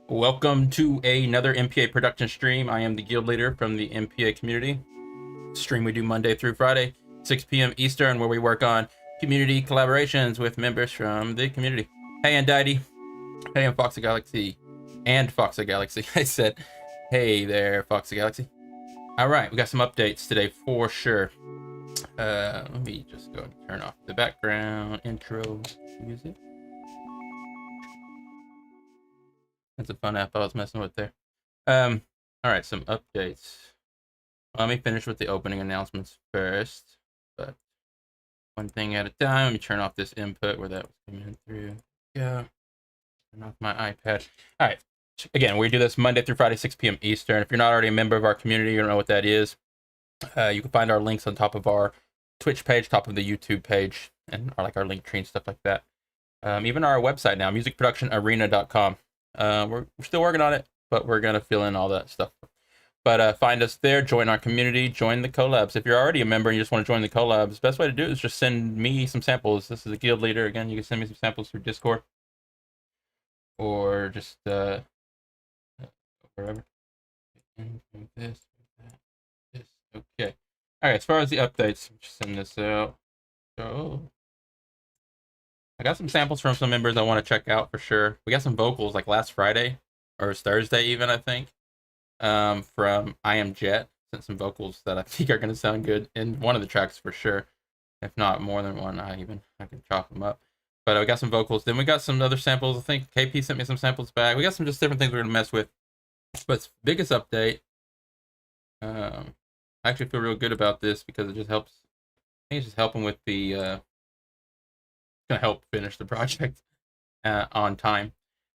Welcome to another MPA Production stream. I am the guild leader from the MPA community. Stream we do Monday through Friday, 6 p.m. Eastern, where we work on community collaborations with members from the community. Hey, Untitled. Hey, I'm Foxa Galaxy. And Foxa Galaxy. I said, hey there, Foxa Galaxy. All right, we got some updates today for sure. Let me just go and turn off the background intro music. That's a fun app I was messing with there. All right, some updates. Let me finish with the opening announcements first, but one thing at a time. Let me turn off this input where that was coming through. Yeah, turn off my iPad. All right, again, we do this Monday through Friday, 6 p.m. Eastern. If you're not already a member of our community, you don't know what that is. You can find our links on top of our Twitch page, top of the YouTube page, and our link tree and stuff like that. Even our website now, musicproductionarena.com. We're still working on it, but we're gonna fill in all that stuff. But find us there, join our community, join the collabs. If you're already a member and you just want to join the collabs, the best way to do it is just send me some samples. This is a guild leader. Again, you can send me some samples through Discord or just wherever. This. Okay. All right. As far as the updates, just send this out. So I got some samples from some members I want to check out for sure. We got some vocals like last Friday or it was Thursday even, I think. From I Am Jet. Sent some vocals that I think are going to sound good in one of the tracks for sure. If not more than one, I can chop them up. But we got some vocals. Then we got some other samples. I think KP sent me some samples back. We got some just different things we're going to mess with. But biggest update, I actually feel real good about this because it just helps. I think it's just helping with the, gonna help finish the project on time.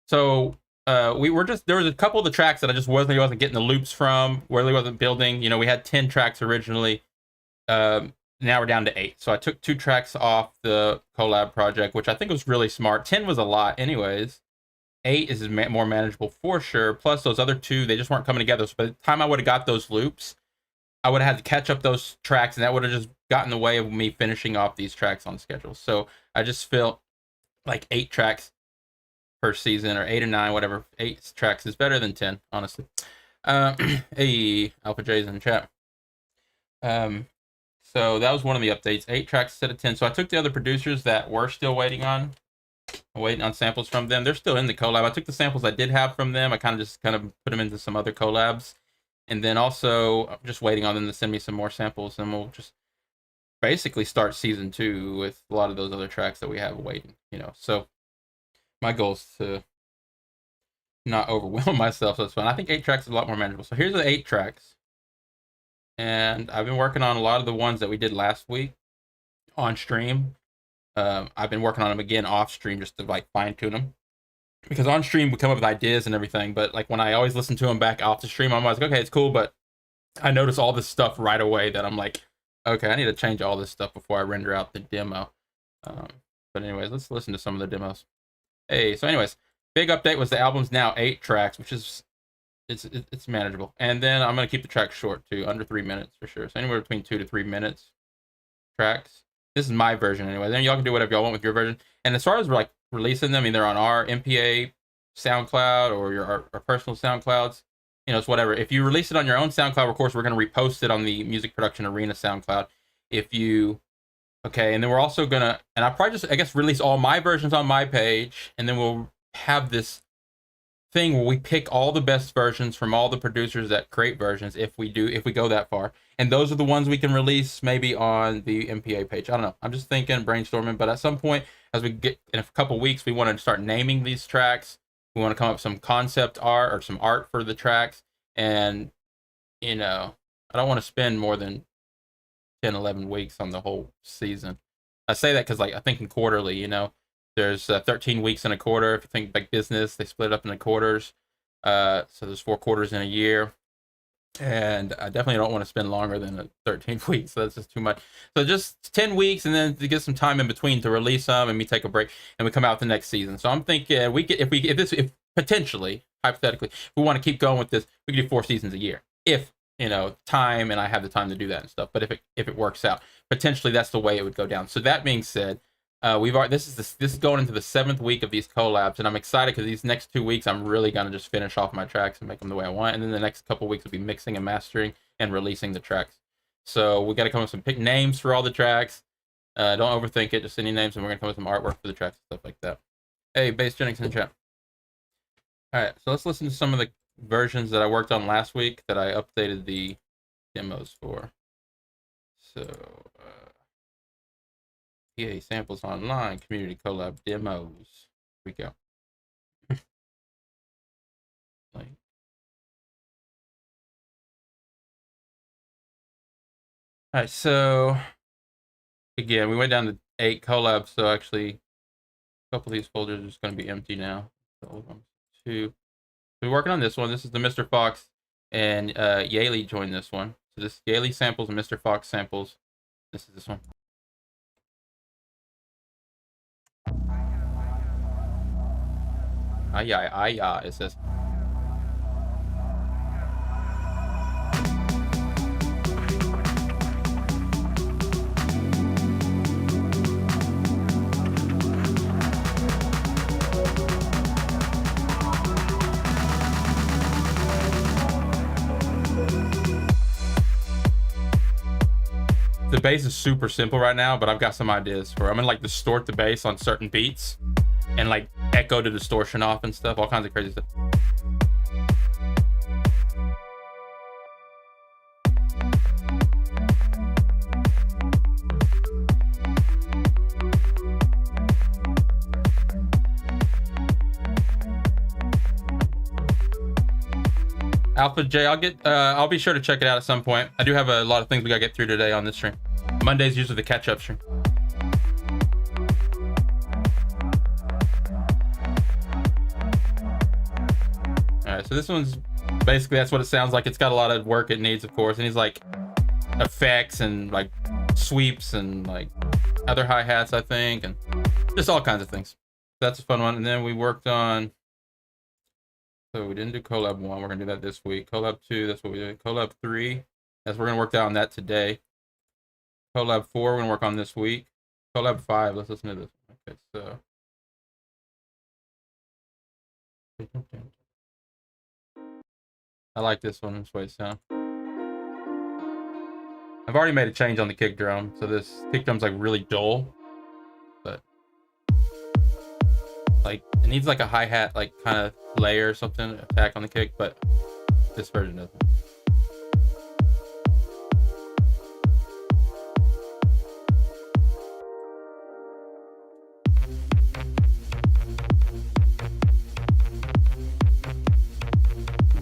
So we were just, there was a couple of the tracks that I just wasn't getting the loops from, really wasn't building. You know, we had 10 tracks originally. Now we're down to 8. So I took 2 tracks off the collab project, which I think was really smart. 10 was a lot anyways. 8 is more manageable for sure. Plus those other 2, they just weren't coming together. So by the time I would have got those loops, I would have had to catch up those tracks, and that would have just gotten in the way of me finishing off these tracks on schedule. So I just felt like 8 tracks per season, or 8 or 9, whatever. 8 tracks is better than 10, honestly. Hey, Alpha J's in the chat. So that was one of the updates. 8 tracks instead of 10. So I took the other producers that were still waiting on samples from them. They're still in the collab. I took the samples I did have from them. I kind of put them into some other collabs. And then also, I'm just waiting on them to send me some more samples, and we'll just basically start season 2 with a lot of those other tracks that we have waiting, you know. So my goal is to not overwhelm myself, so it's fun. I think 8 tracks is a lot more manageable. So here's the 8 tracks. And I've been working on a lot of the ones that we did last week on stream. I've been working on them again off stream just to like fine tune them. Because on stream we come up with ideas and everything, but like when I always listen to them back off the stream, I'm always like, okay, it's cool, but I notice all this stuff right away that I'm like, okay, I need to change all this stuff before I render out the demo. But anyways, let's listen to some of the demos. Hey, so anyways, big update was the album's now 8 tracks, which is it's manageable. And then I'm gonna keep the track short too, under 3 minutes for sure. So anywhere between 2 to 3 minutes tracks. This is my version anyway. Then y'all can do whatever y'all want with your version. And as far as like releasing them either on our MPA SoundCloud or our personal SoundClouds, you know, it's whatever. If you release it on your own SoundCloud, of course, we're going to repost it on the Music Production Arena SoundCloud. If you, okay, and then we're also going to, and I'll probably just, I guess, release all my versions on my page, and then we'll have this thing where we pick all the best versions from all the producers that create versions if we go that far. And those are the ones we can release maybe on the MPA page. I don't know. I'm just thinking, brainstorming, but at some point, as we get in a couple weeks, we want to start naming these tracks. We want to come up with some concept art or some art for the tracks. And, you know, I don't want to spend more than 10, 11 weeks on the whole season. I say that because, like, I think in quarterly, you know, there's 13 weeks in a quarter. If you think like business, they split it up into quarters. So there's 4 quarters in a year. And I definitely don't want to spend longer than 13 weeks. So that's just too much. So just 10 weeks, and then to get some time in between to release them, and me take a break, and we come out the next season. So I'm thinking if potentially, hypothetically, if we want to keep going with this, we could do 4 seasons a year. If, you know, time, and I have the time to do that and stuff. But if it works out, potentially that's the way it would go down. So that being said, This is going into the 7th week of these collabs, and I'm excited because these next 2 weeks I'm really gonna just finish off my tracks and make them the way I want, and then the next couple weeks will be mixing and mastering and releasing the tracks. So we got to come up with some pick names for all the tracks. Don't overthink it, just any names, and we're gonna come up with some artwork for the tracks and stuff like that. Hey, Base Jennings in the chat. All right, so let's listen to some of the versions that I worked on last week that I updated the demos for. So. PA Samples Online Community Collab Demos. Here we go. Alright, so again, we went down to 8 collabs, so actually a couple of these folders are just going to be empty now. So 2. So we're working on this one. This is the Mr. Fox, and Yaley joined this one. So this Yaley samples and Mr. Fox samples. This is this one. It says. The bass is super simple right now, but I've got some ideas for. I'm gonna like distort the bass on certain beats and like echo the distortion off and stuff, all kinds of crazy stuff. Alpha J, I'll be sure to check it out at some point. I do have a lot of things we gotta get through today on this stream. Monday's usually the catch-up stream. Alright, so this one's basically, that's what it sounds like. It's got a lot of work it needs, of course. It needs like effects and like sweeps and like other hi-hats, I think, and just all kinds of things. That's a fun one. And then we worked on, so we didn't do collab 1. We're gonna do that this week. Collab 2, that's what we did. Collab 3, we're gonna work on that today. Collab 4, we're gonna work on this week. Collab 5, let's listen to this. Okay, so. I like this one, this way it sounds. I've already made a change on the kick drum, so this kick drum's like really dull, but like it needs like a hi-hat like kind of layer or something, attack on the kick, but this version doesn't.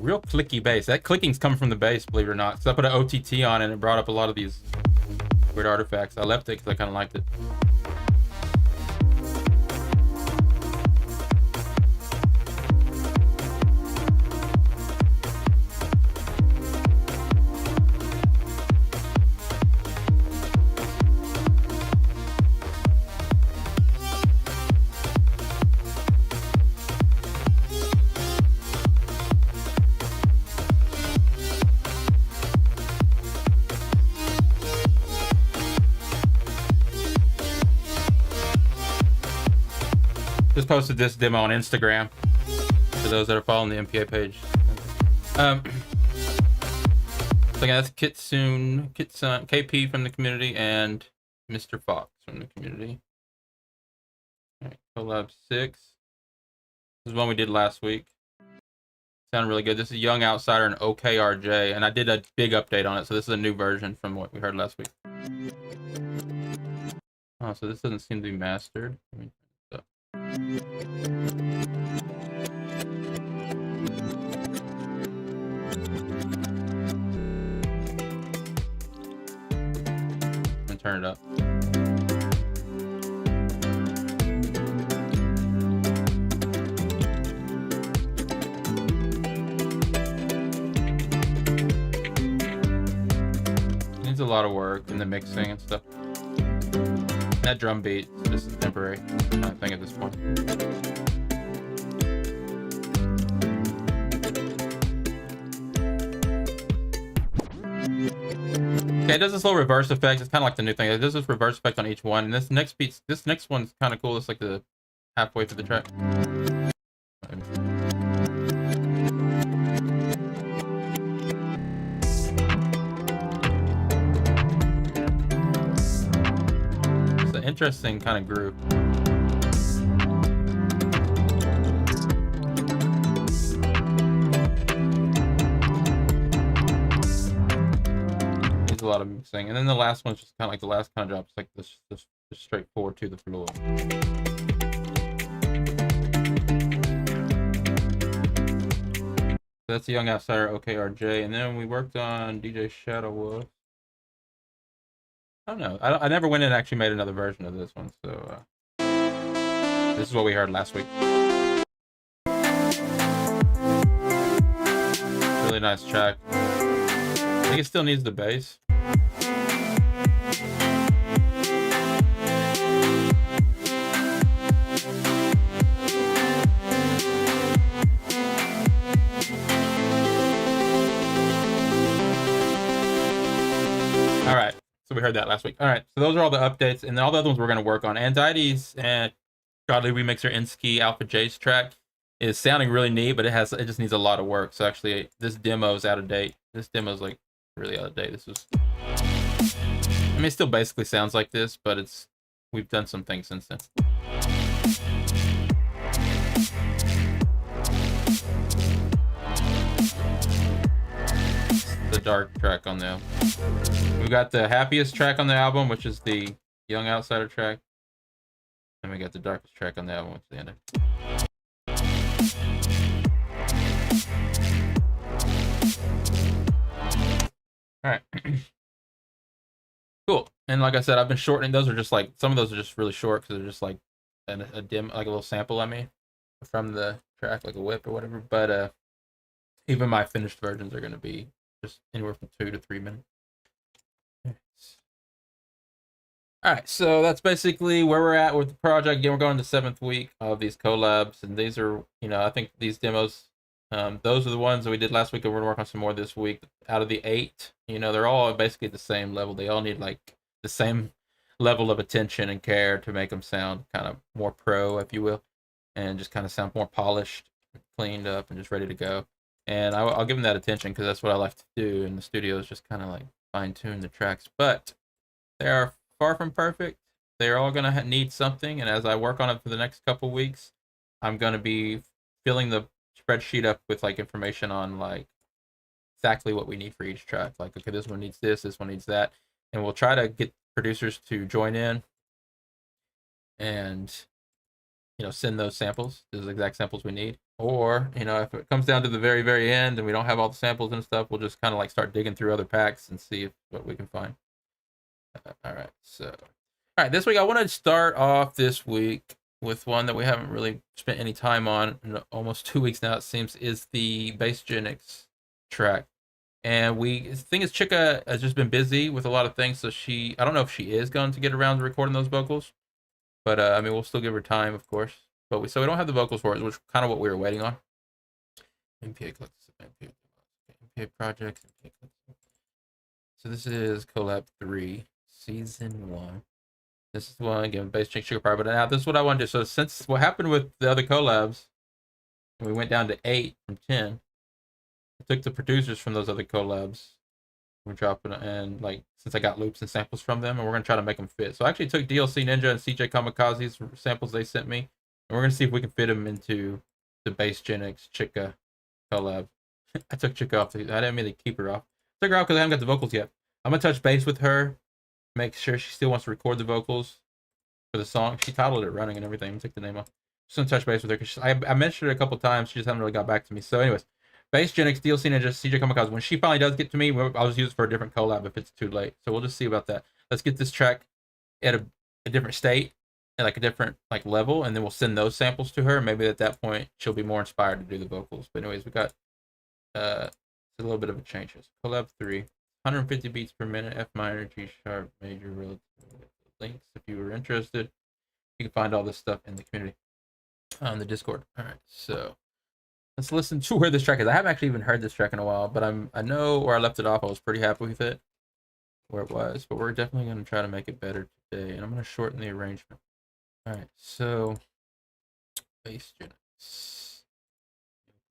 Real clicky bass. That clicking's coming from the bass, believe it or not. Because I put an OTT on it and it brought up a lot of these weird artifacts. I left it because I kind of liked it. Just posted this demo on Instagram for those that are following the MPA page. So again, that's Kitsun, KP from the community, and Mr. Fox from the community. All right, collab 6. This is one we did last week. Sounded really good. This is Young Outsider and OKRJ, and I did a big update on it, so this is a new version from what we heard last week. Oh, so this doesn't seem to be mastered. And turn it up. Needs a lot of work in the mixing and stuff. That drum beat, this is temporary, I think, at this point. Okay, it does this little reverse effect. It's kind of like the new thing. It does this reverse effect on each one. And this next one's kind of cool. It's like the halfway through the track. It's an interesting kind of groove. Needs a lot of mixing. And then the last one's just kind of like the last kind of drop. It's like this just straightforward to the floor. So that's the Young Outsider OKRJ, and then we worked on DJ Shadow Wolf. I don't know. I never went in and actually made another version of this one, so this is what we heard last week. Really nice track. I think it still needs the bass. All right, so we heard that last week. All right, so those are all the updates, and all the other ones we're going to work on. Anxieties and Godly Remixer Inski Alpha J's track is sounding really neat, but it just needs a lot of work. So actually, this demo is out of date. This demo is like really out of date. I mean, it still basically sounds like this, but we've done some things since then. The dark track on the album. We got the happiest track on the album, which is the Young Outsider track. And we got the darkest track on the album, which is the end. All right. Cool. And like I said, I've been shortening. Those are just like, some of those are just really short because they're just like a dim, like a little sample, I mean, from the track, like a whip or whatever. But even my finished versions are going to be just anywhere from 2 to 3 minutes. All right, so that's basically where we're at with the project. Again, we're going to the 7th week of these collabs, and these are, I think these demos, those are the ones that we did last week, and we're gonna work on some more this week. Out of the 8, they're all basically at the same level. They all need like the same level of attention and care to make them sound kind of more pro, if you will, and just kind of sound more polished, cleaned up, and just ready to go. And I'll give them that attention because that's what I like to do in the studio, is just kind of like fine tune the tracks. But they are far from perfect. They're all gonna need something, and as I work on it for the next couple weeks, I'm gonna be filling the spreadsheet up with like information on like exactly what we need for each track. Like, okay, this one needs this one needs that, and we'll try to get producers to join in and send those samples, those exact samples we need. Or if it comes down to the very, very end and we don't have all the samples and stuff, we'll just kind of like start digging through other packs and see what we can find. All right, this week I want to start off this week with one that we haven't really spent any time on in almost 2 weeks now, it seems, is the Bassgenics track. And the thing is, Chica has just been busy with a lot of things, so I don't know if she is going to get around to recording those vocals, but I mean, we'll still give her time, of course. But we don't have the vocals for it, which is kind of what we were waiting on. MPA Project. So this is collab 3, season 1. This is one, again, Bassgenics Sugar Power. But now this is what I want to do. So since what happened with the other collabs, we went down to 8 from 10. I took the producers from those other collabs. We're dropping, and like, since I got loops and samples from them, and we're gonna try to make them fit. So I actually took DLC Ninja and CJ Kamikaze's samples they sent me, and we're gonna see if we can fit them into the Bassgenics Chica collab. I took Chica off. I didn't mean to keep her off. I took her off because I haven't got the vocals yet. I'm gonna touch base with her, make sure she still wants to record the vocals for the song. She titled it Running and everything. I took the name off. Just gonna touch base with her because I mentioned it a couple times. She just hasn't really got back to me. So anyways, Bassgenics, DLC Ninja, CJ Kamikaze. When she finally does get to me, I'll just use it for a different collab if it's too late. So we'll just see about that. Let's get this track at a different state and like a different like level, and then we'll send those samples to her. Maybe at that point she'll be more inspired to do the vocals. But anyways, we got it's a little bit of a change. Collab 3, 150 beats per minute, F minor, G sharp, major, relative. Links if you were interested. You can find all this stuff in the community on the Discord. All right, so let's listen to where this track is. I haven't actually even heard this track in a while, but I know where I left it off. I was pretty happy with it. where it was, but we're definitely going to try to make it better today, and I'm going to shorten the arrangement. All right, so bass genetics.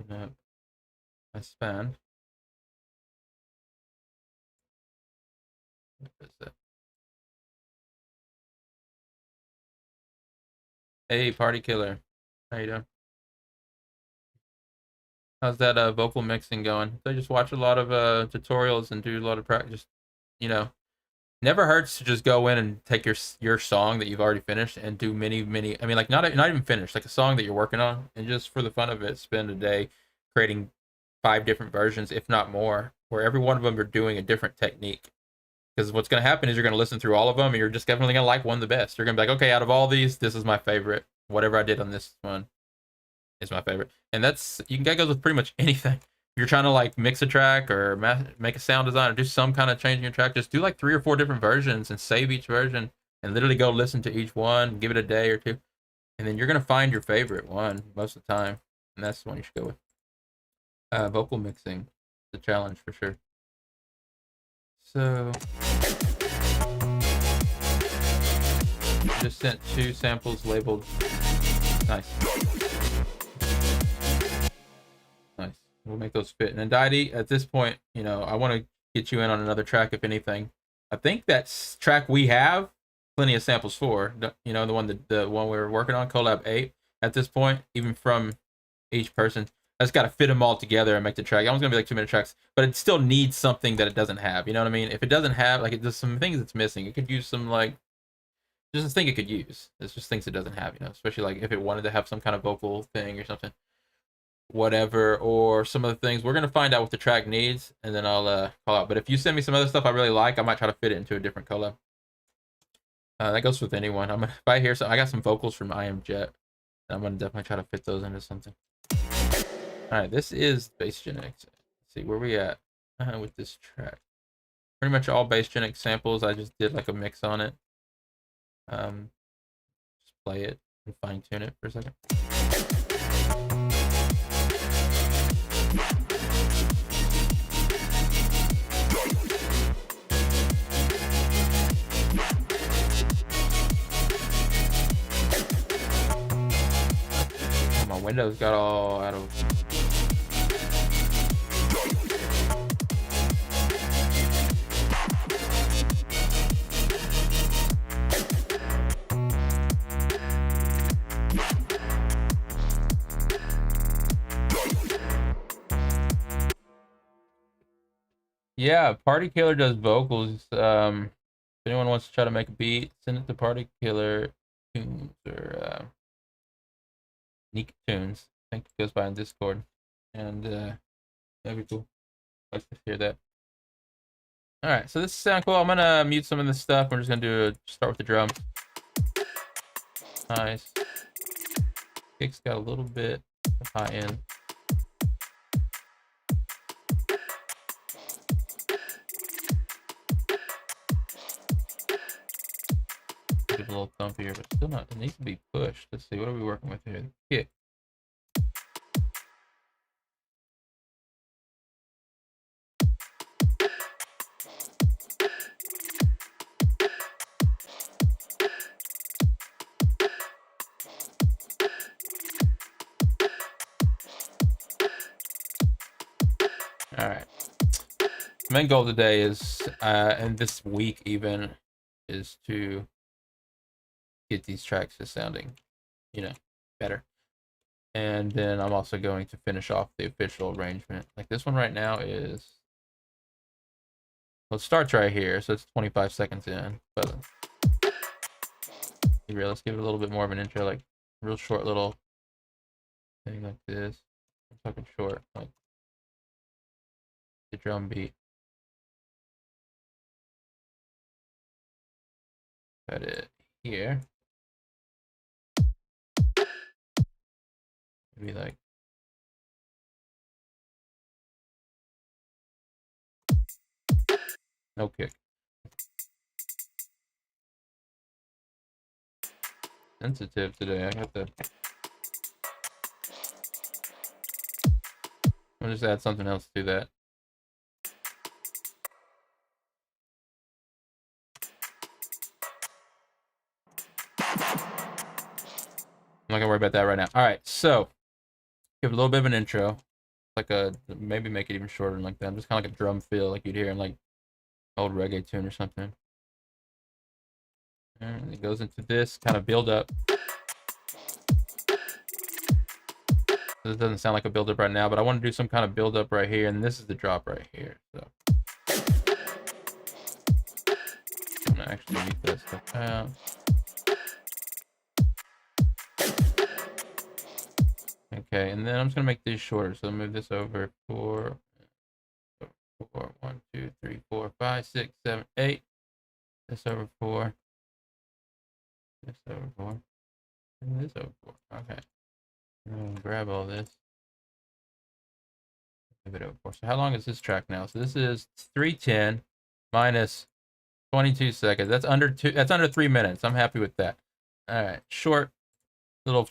Open up my span. What is that? Hey, party killer. How you doing? How's that vocal mixing going? I just watch a lot of tutorials and do a lot of practice. You know, never hurts to just go in and take your song that you've already finished and do many. I mean, like not even finished, like a song that you're working on, and just for the fun of it, spend a day creating 5 different versions, if not more, where every one of them are doing a different technique. Because what's going to happen is you're going to listen through all of them, and you're just definitely going to like one the best. You're going to be like, okay, out of all these, this is my favorite. Whatever I did on this one is my favorite, and that goes with pretty much anything. If you're trying to like mix a track or make a sound design or do some kind of change in your track, just do like 3 or 4 different versions and save each version and literally go listen to each one, give it a day or two, and then you're gonna find your favorite one most of the time, and that's the one you should go with. Vocal mixing, the challenge for sure. So just sent 2 samples labeled. Nice. Nice. We'll make those fit. And Didi, at this point, I want to get you in on another track, if anything. I think that track we have plenty of samples for. The one we were working on, collab 8. At this point, even from each person, I just got to fit them all together and make the track. It's gonna be like 2-minute tracks, but it still needs something that it doesn't have. You know what I mean? If it doesn't have, like, there's some things it's missing. It could use some, like, just a thing it could use. It's just things it doesn't have. Especially like if it wanted to have some kind of vocal thing or something, whatever, or some of the things. We're gonna find out what the track needs, and then I'll call out. But if you send me some other stuff I really like, I might try to fit it into a different collab. That goes with anyone. If I hear some, I got some vocals from I Am Jet. I'm gonna definitely try to fit those into something. All right, this is bass genetics. Let's see where we at with this track. Pretty much all bass genetics samples. I just did like a mix on it. Just play it and fine tune it for a second. My windows got all out of. Yeah, Party Killer does vocals. If anyone wants to try to make a beat, send it to Party Killer Tunes or Nick Tunes. I think it goes by on Discord, and that'd be cool. I'd like to hear that. All right, so this sounds cool. I'm gonna mute some of this stuff. We're just gonna start with the drum. Nice. Kick's got a little bit of high end. Give it a little thump here, but still not. It needs to be pushed. Let's see. What are we working with here? Kick. All right. Main goal today is, and this week even, is to get these tracks just sounding, better. And then I'm also going to finish off the official arrangement. Like this one right now is, well, it starts right here, so it's 25 seconds in. But let's give it a little bit more of an intro, like real short little thing like this. I'm talking short, like the drum beat. Got it here. Maybe like no kick. Sensitive today. I got the. I'll just add something else to that. not gonna worry about that right now. All right, so give a little bit of an intro, like maybe make it even shorter than like that. Just kind of like a drum feel, like you'd hear in like old reggae tune or something. And it goes into this kind of build up. This doesn't sound like a build up right now, but I want to do some kind of build up right here, and this is the drop right here. So I'm gonna actually mute that stuff out. Okay, and then I'm just gonna make these shorter. So I'll move this over 4, 1, 2, 3, 4, 5, 6, 7, 8. This over 4. This over 4. And this over 4. Okay. And grab all this. Move it over 4. So how long is this track now? So this is 3:10 minus 22 seconds. That's under 3 minutes. I'm happy with that. All right, short, little,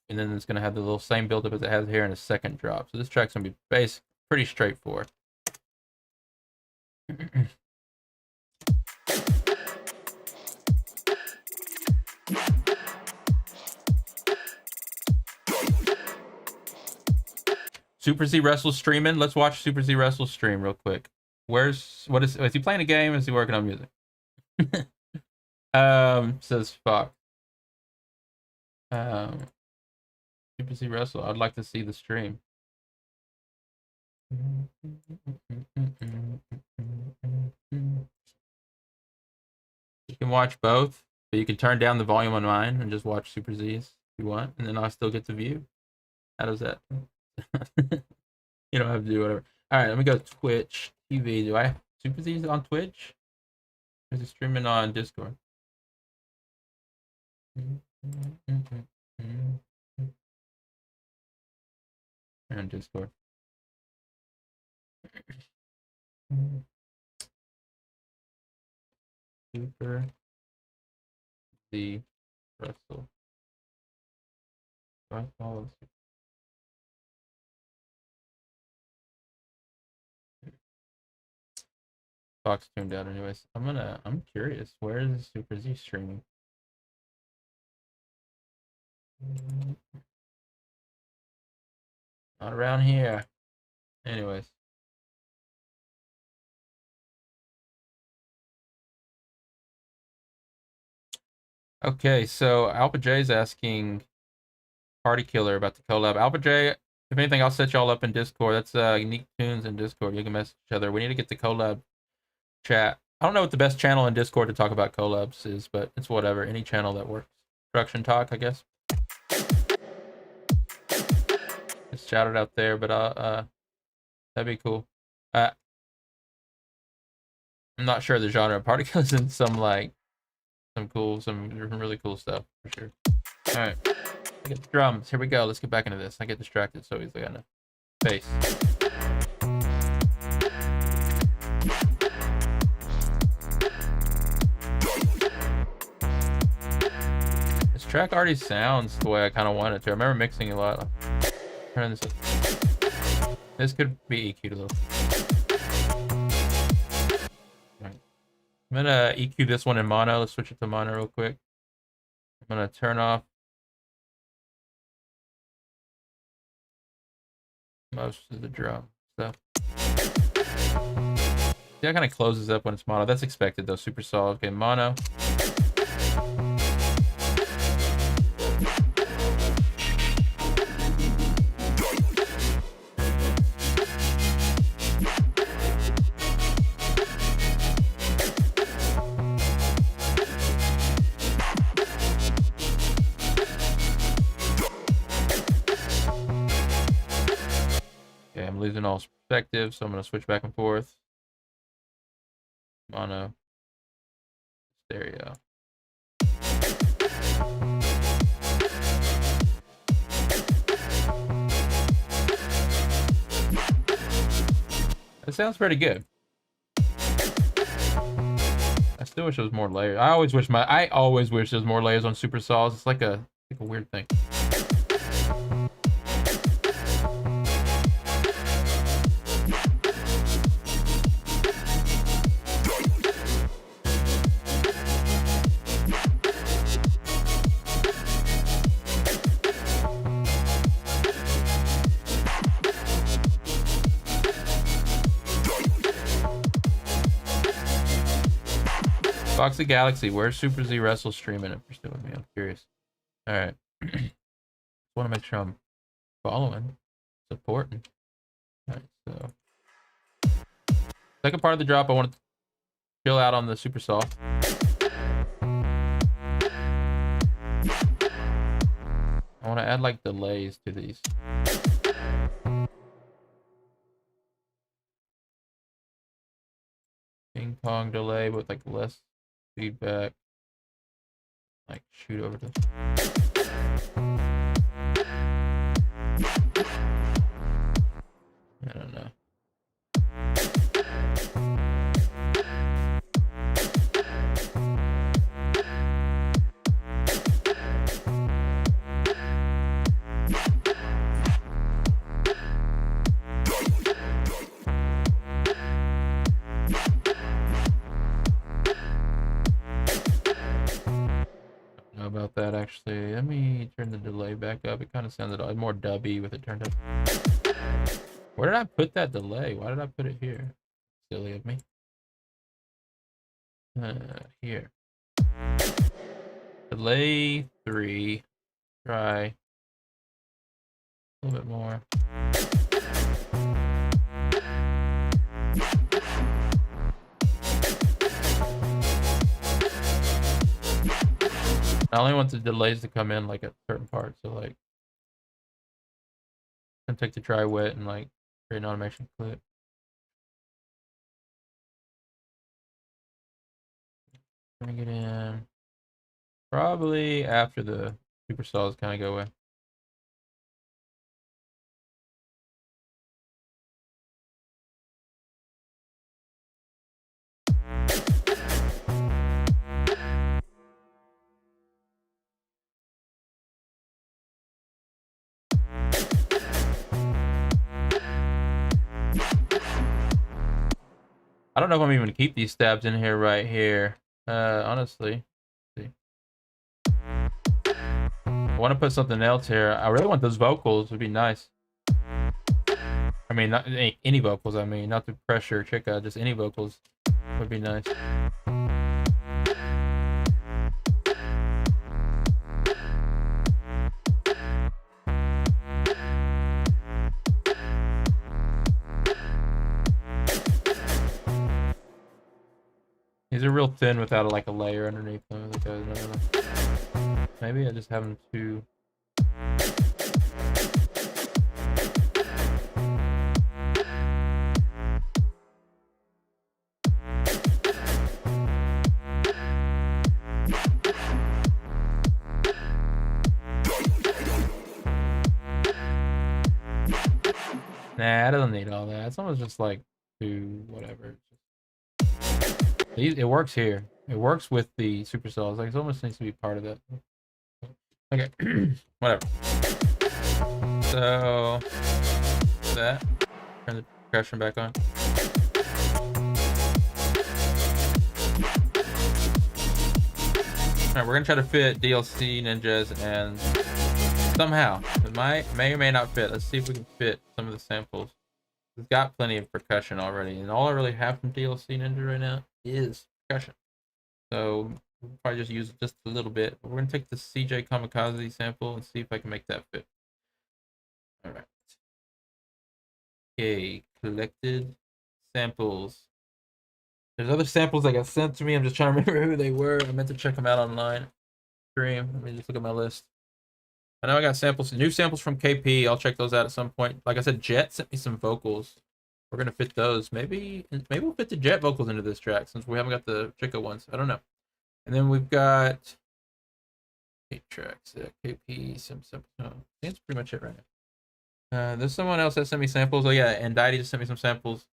and then it's gonna have the little same buildup as it has here in a second drop. So this track's gonna be pretty straightforward. Super Z Wrestle streaming. Let's watch Super Z Wrestle stream real quick. Is he playing a game? Is he working on music? Says fuck. Super Z Wrestle. I'd like to see the stream. You can watch both, but you can turn down the volume on mine and just watch Super Z's if you want, and then I'll still get to view. How does that? You don't have to do whatever. All right, let me go to Twitch TV. Do I have Super Z's on Twitch? Or is it streaming on Discord? On Discord. Super Z Wrestle. Do I follow Super? Fox tuned out anyways. I'm curious. Where is Super Z streaming? Not around here. Anyways. Okay, so Alpha J's asking Party Killer about the collab. Alpha J, if anything, I'll set y'all up in Discord. That's Unique Tunes in Discord. You can message each other. We need to get the collab chat. I don't know what the best channel in Discord to talk about collabs is, but it's whatever. Any channel that works. Production talk, I guess. Just shout it out there, but that'd be cool. I'm not sure the genre. Party Killer's in some really cool stuff for sure. All right, I get the drums. Here we go. Let's get back into this. I get distracted so easily on the bass. This track already sounds the way I kind of want it to. I remember mixing a lot. Turn this up. This could be EQ'd a little. Right. I'm gonna EQ this one in mono. Let's switch it to mono real quick. I'm gonna turn off most of the drum stuff. See, that kind of closes up when it's mono. That's expected though. Super solid. Okay, mono. Losing all perspective, so I'm going to switch back and forth. Mono, stereo. It sounds pretty good. I still wish there was more layers. I always wish there was more layers on Super Saws. It's like a weird thing. Foxy Galaxy, where's Super Z Wrestle streaming if you're still with me? I'm curious. Alright. Just want to make sure I'm following, supporting. Alright, so. Second part of the drop, I want to chill out on the super soft. I want to add like delays to these. Ping pong delay with like less feedback. Like shoot over to. I don't know. About that actually. Let me turn the delay back up. It kind of sounded more dubby with it turned up. Where did I put that delay? Why did I put it here? Silly of me. Here. Delay 3. Try a little bit more. I only want the delays to come in like at certain parts, so like I'm gonna take the dry wet and like create an automation clip. Bring it in probably after the superstalls kind of go away. I don't know if I'm even gonna keep these stabs in here right here. Honestly. See. I want to put something else here. I really want those vocals. Would be nice. I mean, not any vocals. I mean, not to pressure Chica. Just any vocals would be nice. These are real thin without like a layer underneath them. Maybe I just have them too. Nah, I don't need all that. It's almost just like too whatever. It works here. It works with the supercells. Like it almost needs to be part of it. Okay, whatever. So that turn the compression back on. All right, we're gonna try to fit DLC ninjas and somehow it may or may not fit. Let's see if we can fit some of the samples. We've got plenty of percussion already, and all I really have from DLC Ninja right now is percussion. So we'll probably just use it just a little bit. But we're gonna take the CJ Kamikaze sample and see if I can make that fit. All right. Okay, collected samples. There's other samples that got sent to me. I'm just trying to remember who they were. I meant to check them out online. Stream. Let me just look at my list. I know I got samples, new samples from KP. I'll check those out at some point. Like I said, Jet sent me some vocals. We're gonna fit those. Maybe we'll fit the Jet vocals into this track since we haven't got the Chica ones. I don't know. And then we've got 8 tracks. KP, some samples. No, I think that's pretty much it right now. There's someone else that sent me samples. Oh yeah, and Diety just sent me some samples,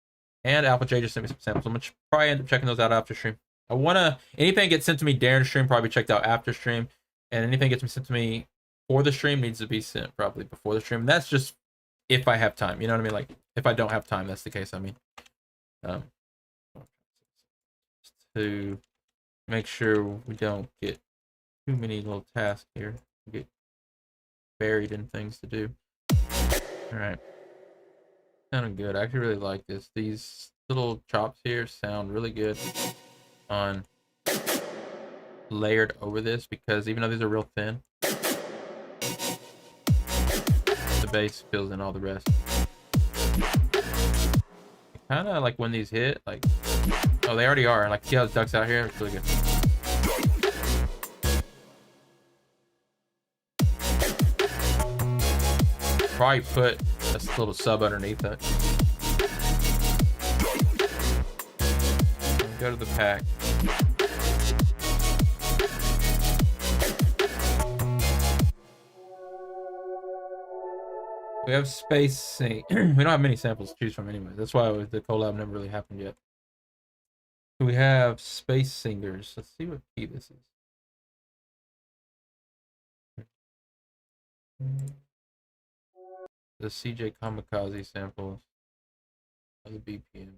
and Alpha J just sent me some samples. I'm gonna probably end up checking those out after stream. I wanna anything gets sent to me during stream probably checked out after stream, and anything gets sent to me for the stream needs to be sent probably before the stream. And that's just if I have time, you know what I mean? Like if I don't have time, that's the case. I mean, to make sure we don't get too many little tasks here, get buried in things to do. All right, sounding good. I actually really like this. These little chops here sound really good on layered over this because even though these are real thin, the bass fills in all the rest. Kind of like when these hit, like, oh, they already are. Like, see how it ducks out here? It's really good. Probably put a little sub underneath that. Go to the pack. We have Space Sync. We don't have many samples to choose from anyways. That's why the collab never really happened yet. We have Space Singers. Let's see what key this is. The CJ Kamikaze samples of the BPM.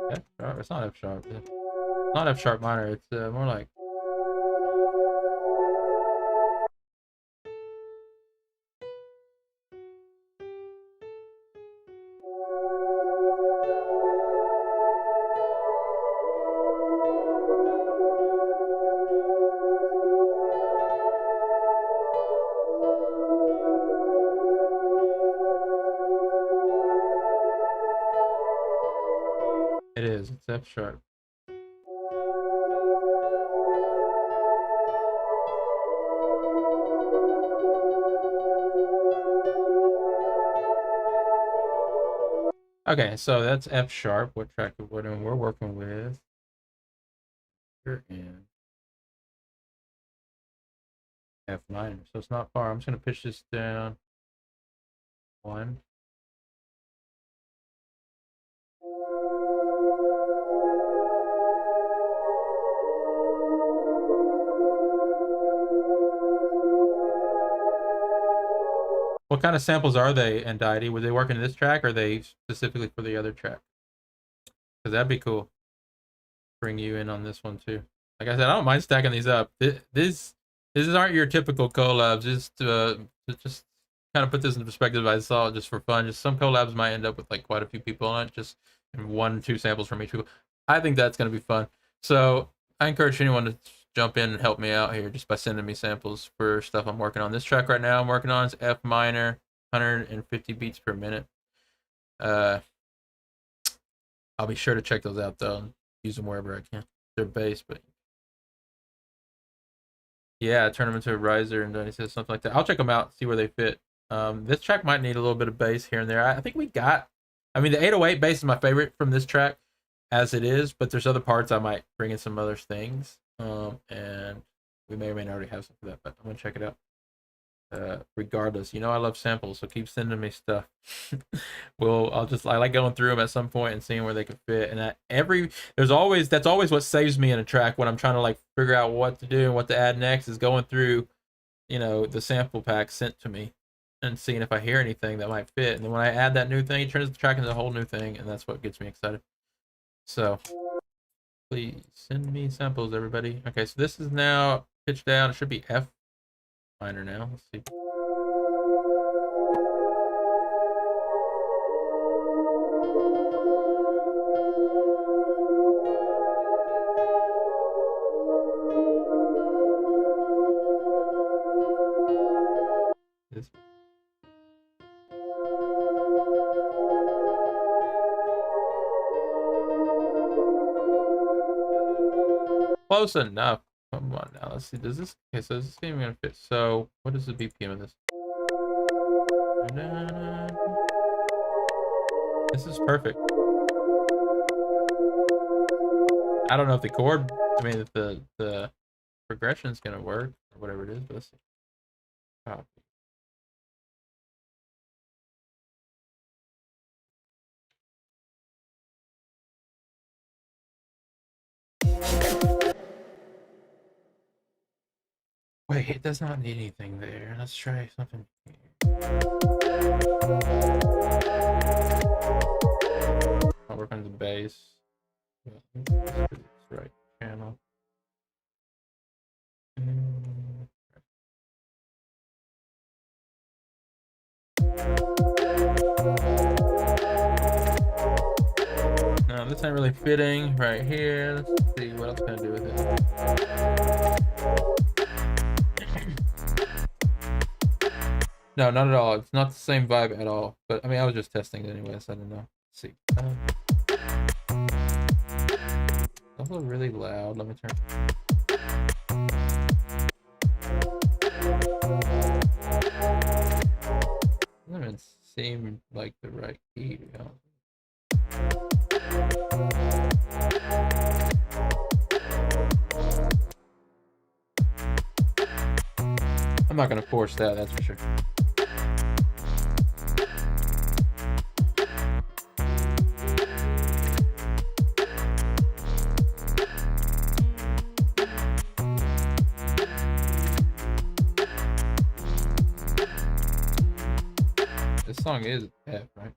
F sharp? It's not F sharp. It's not F sharp minor. It's more like. It is. It's F sharp. Okay, so that's F sharp. What track we're working with? We're in F minor, so it's not far. I'm just gonna pitch this down 1. What kind of samples are they, Andiety? Were they working this track, or are they specifically for the other track? Because that'd be cool. Bring you in on this one too. Like I said, I don't mind stacking these up. These aren't your typical collabs. Just kind of put this into perspective. I saw it just for fun. Just some collabs might end up with like quite a few people on it, just 1-2 samples from each people. I think that's gonna be fun. So I encourage anyone to jump in and help me out here just by sending me samples for stuff I'm working on. This track right now I'm working on is F minor, 150 beats per minute. I'll be sure to check those out though and use them wherever I can. They're bass, but yeah, turn them into a riser and something like that. I'll check them out, see where they fit. This track might need a little bit of bass here and there. I think we got. I mean, the 808 bass is my favorite from this track, as it is. But there's other parts I might bring in some other things. And we may or may not already have some for that, but I'm gonna check it out. Regardless, you know I love samples, so keep sending me stuff. I like going through them at some point and seeing where they can fit. And that's always what saves me in a track when I'm trying to like figure out what to do and what to add next is going through, the sample pack sent to me and seeing if I hear anything that might fit. And then when I add that new thing, it turns the track into a whole new thing, and that's what gets me excited. So please send me samples, everybody. Okay, so this is now pitched down. It should be F minor now. Let's see. This. Close enough. Come on now. Let's see. Does this? Okay, so this game gonna fit. So what is the BPM of this? This is perfect. I don't know if the chord. I mean, if the progression is gonna work or whatever it is. But let's see. Copy. wait, it does not need anything there. Let's try something here. I'll work on the bass. Right channel. No, this ain't really fitting right here. Let's see what else can I do with it. No, not at all. It's not the same vibe at all. But I mean, I was just testing it anyway, so I don't know. Let's see. Also really loud. Let me turn. Doesn't even seem like the right key, to be honest. I'm not gonna force that, that's for sure. This song is F, right?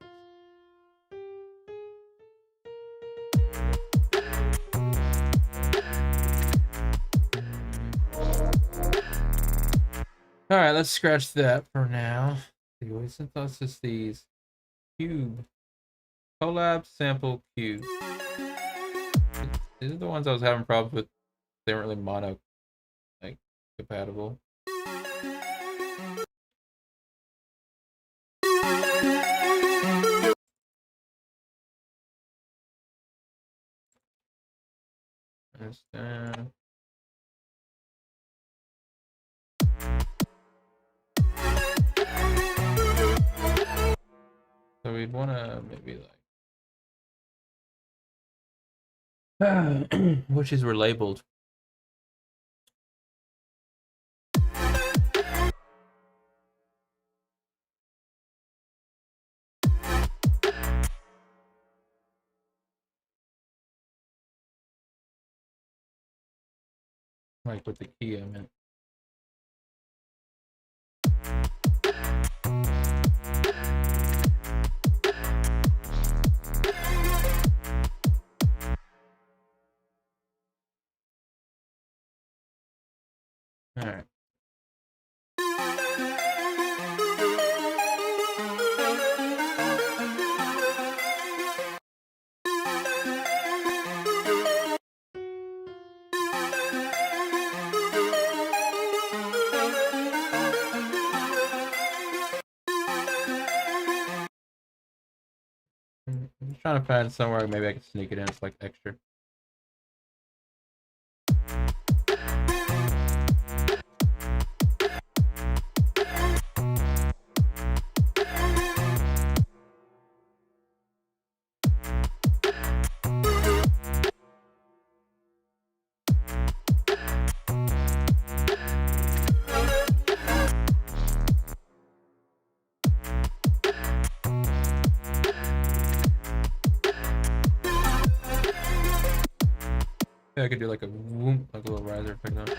All right, let's scratch that for now. Anyway, since that's just these cube collab sample cube. These are the ones I was having problems with. They weren't really mono like compatible. Understand. So we'd want to maybe like, which is were labeled. Like with the key, I meant. All right. I'm just trying to find somewhere maybe I can sneak it in. It's like extra. I could do like a whoop, like a little riser effect on it.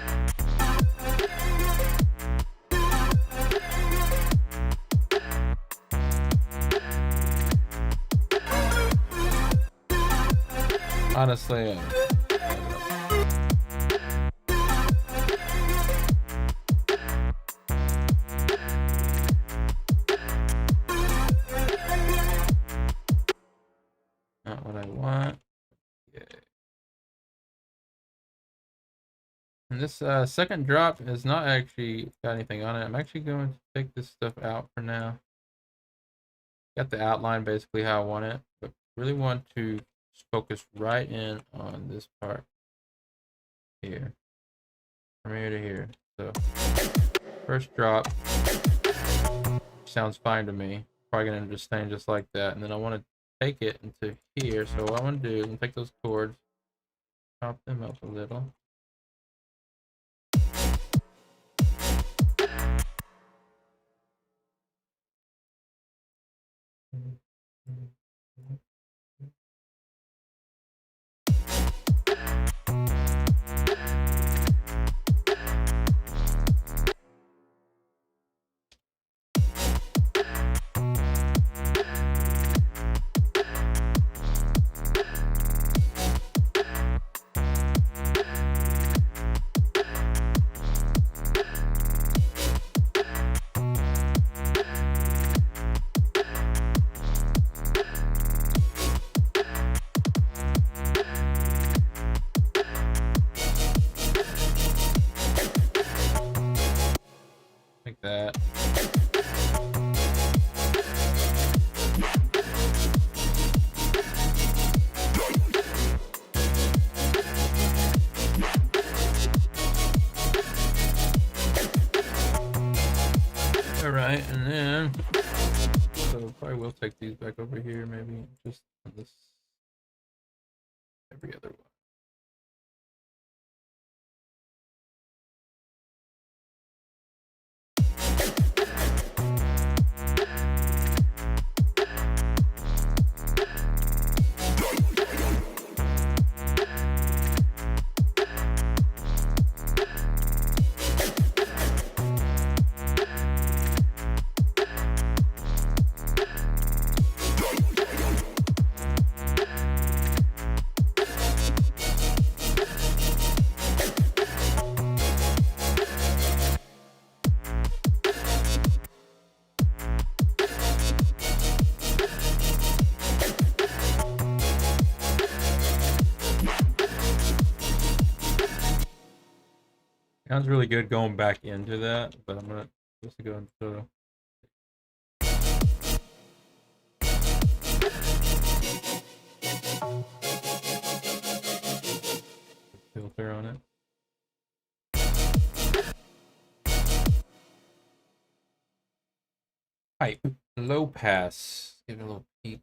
Honestly, not what I want. Yeah. And this second drop has not actually got anything on it. I'm actually going to take this stuff out for now. Got the outline basically how I want it, but really want to focus right in on this part here, from here to here. So first drop sounds fine to me. Probably gonna just stay just like that, and then I want to take it into here. So what I want to do is take those chords, chop them up a little. And then, so probably will take these back over here, maybe just on this, every other one. Sounds really good going back into that, but I'm gonna just go into filter on it. Pipe, low pass. Give it a little peek.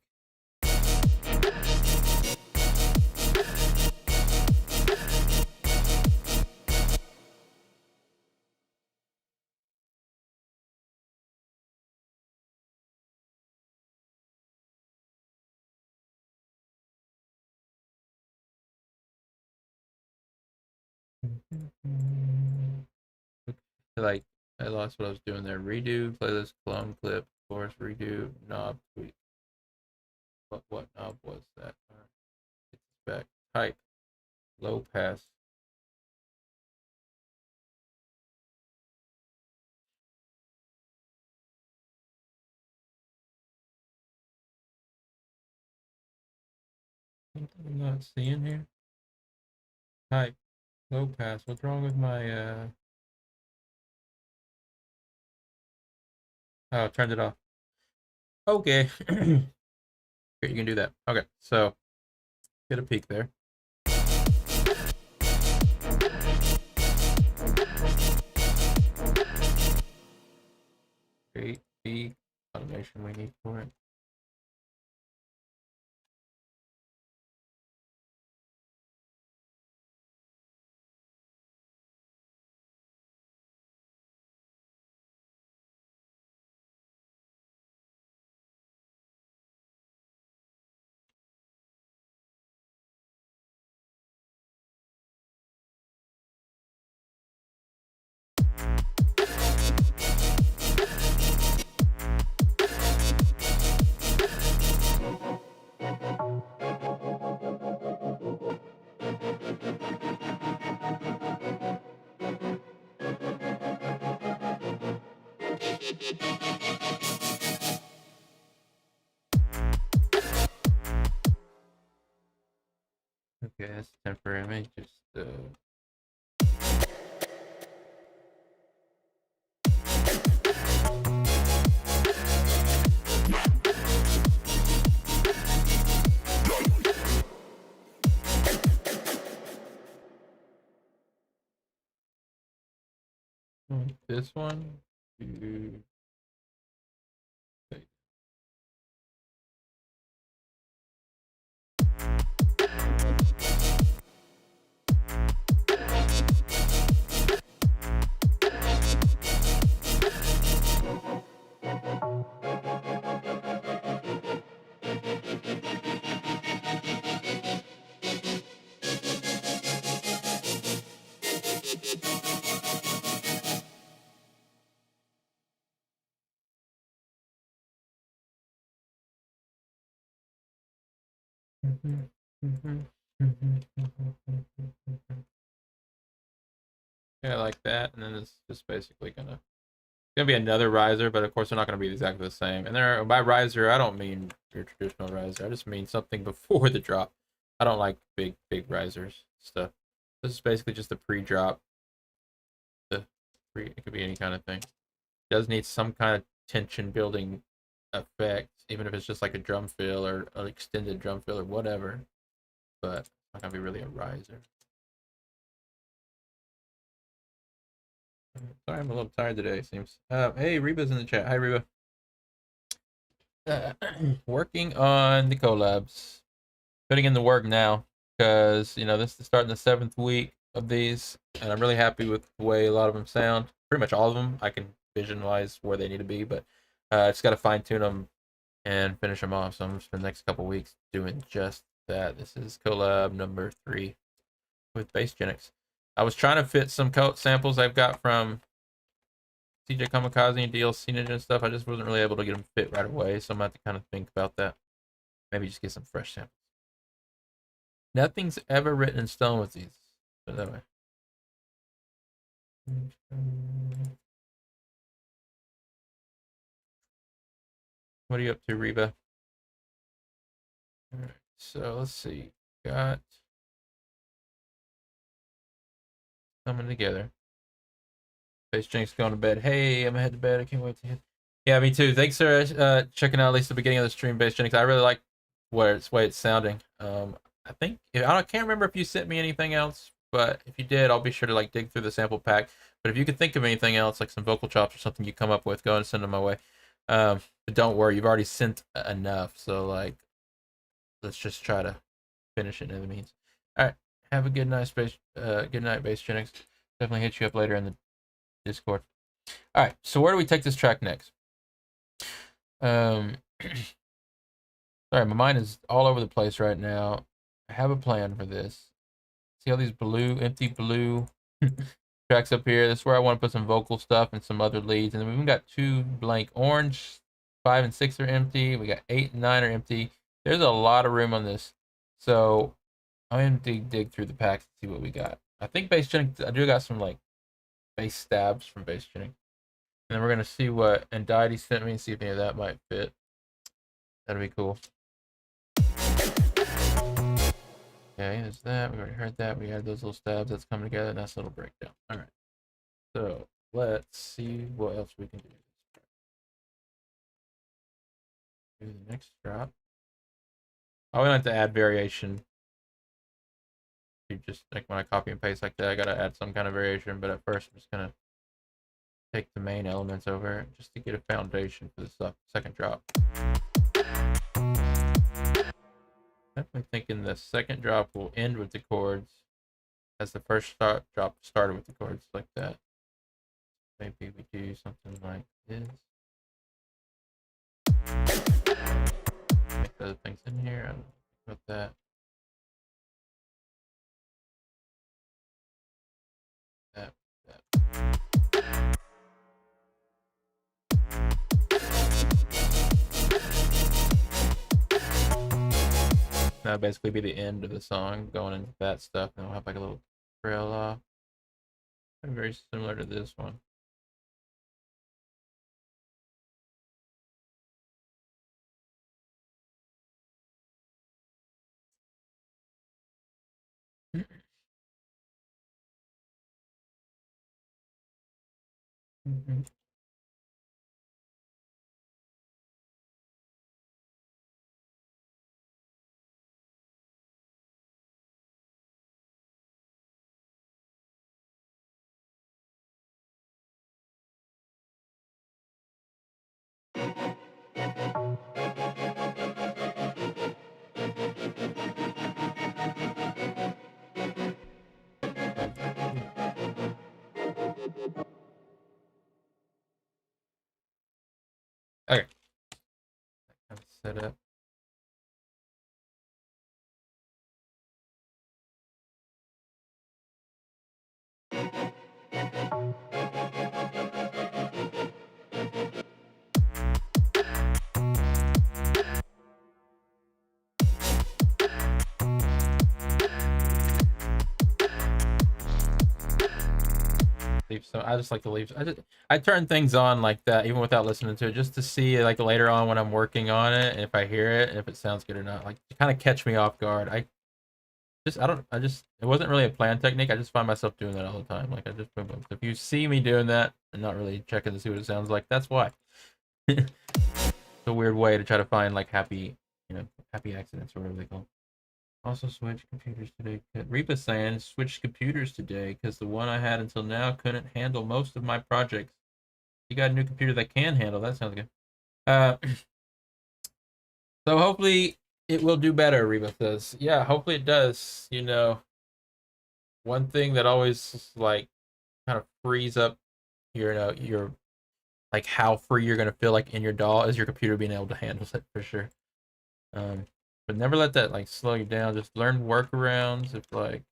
Like I lost what I was doing there. Redo, playlist, clone, clip, course, redo, knob, tweak. What knob was that? All right. Get this back. Type, low pass. Something I'm not seeing here. Type, low pass. What's wrong with my oh, I turned it off. Okay. Here, you can do that. Okay, so get a peek there. Create the automation we need for it. Okay, that's temporary. Let me just this one to yeah, like that, and then it's just basically gonna be another riser, but of course they're not gonna be exactly the same. And there, by riser, I don't mean your traditional riser. I just mean something before the drop. I don't like big risers stuff. This is basically just a pre-drop. It could be any kind of thing. It does need some kind of tension building effect, even if it's just like a drum fill or an extended drum fill or whatever. But it's not gonna be really a riser. Sorry, I'm a little tired today, it seems. Hey, Reba's in the chat. Hi, Reba. Working on the collabs. Putting in the work now because, this is starting the 7th week of these, and I'm really happy with the way a lot of them sound. Pretty much all of them. I can visualize where they need to be, but I just got to fine tune them and finish them off. So I'm going to spend the next couple weeks doing just that. This is collab number 3 with Bassgenics. I was trying to fit some samples I've got from TJ Kamikaze and DLC Ninja and stuff. I just wasn't really able to get them fit right away, so I'm going to have to kind of think about that. Maybe just get some fresh samples. Nothing's ever written in stone with these. Put it that way. What are you up to, Reba? All right, so let's see. Got coming together. Bassgenics going to bed. Hey, I'm head to bed. I can't wait to hit. Yeah, me too. Thanks for checking out at least the beginning of the stream, Bassgenics. I really like way it's sounding. I think I can't remember if you sent me anything else, but if you did, I'll be sure to dig through the sample pack. But if you could think of anything else, like some vocal chops or something you come up with, go ahead and send them my way. But don't worry, you've already sent enough, so let's just try to finish it in the means. All right, have a good night, Bassgenics. Definitely hit you up later in the Discord. All right, so where do we take this track next? Sorry, my mind is all over the place right now. I have a plan for this. See all these empty blue tracks up here? This is where I want to put some vocal stuff and some other leads. And then we've got 2 blank. Orange, 5 and 6 are empty. We got 8 and 9 are empty. There's a lot of room on this. So I'm going to dig through the packs and see what we got. I think Bassgenics, I do got some bass stabs from Bassgenics. And then we're going to see what Untitled sent me and see if any of that might fit. That'd be cool. Okay, there's that. We already heard that. We had those little stabs that's coming together. Nice little breakdown. All right. So let's see what else we can do. Do the next drop. Oh, we don't have to add variation. You just when I copy and paste like that, I gotta add some kind of variation. But at first, I'm just gonna take the main elements over just to get a foundation for the second drop. Definitely thinking the second drop will end with the chords as the first drop started with the chords like that. Maybe we do something like this. Make other things in here. I don't know about that. That'll basically be the end of the song, going into that stuff, and we'll have a little trail off. Very similar to this one. Okay. Set up. So I just like to leave. I turn things on like that even without listening to it, just to see later on when I'm working on it, and if I hear it and if it sounds good or not, to kind of catch me off guard. It wasn't really a planned technique. I just find myself doing that all the time. I just boom, boom. So if you see me doing that and not really checking to see what it sounds like, that's why. It's a weird way to try to find happy accidents or whatever they call them. Also switch computers today. Reapa's saying switch computers today because the one I had until now couldn't handle most of my projects. You got a new computer that can handle. That sounds good. So hopefully it will do better, Reba says. Yeah, hopefully it does. You know, one thing that always like kind of frees up your like how free you're gonna feel like in your DAW is your computer being able to handle it for sure. But never let that like slow you down. Just learn workarounds. If like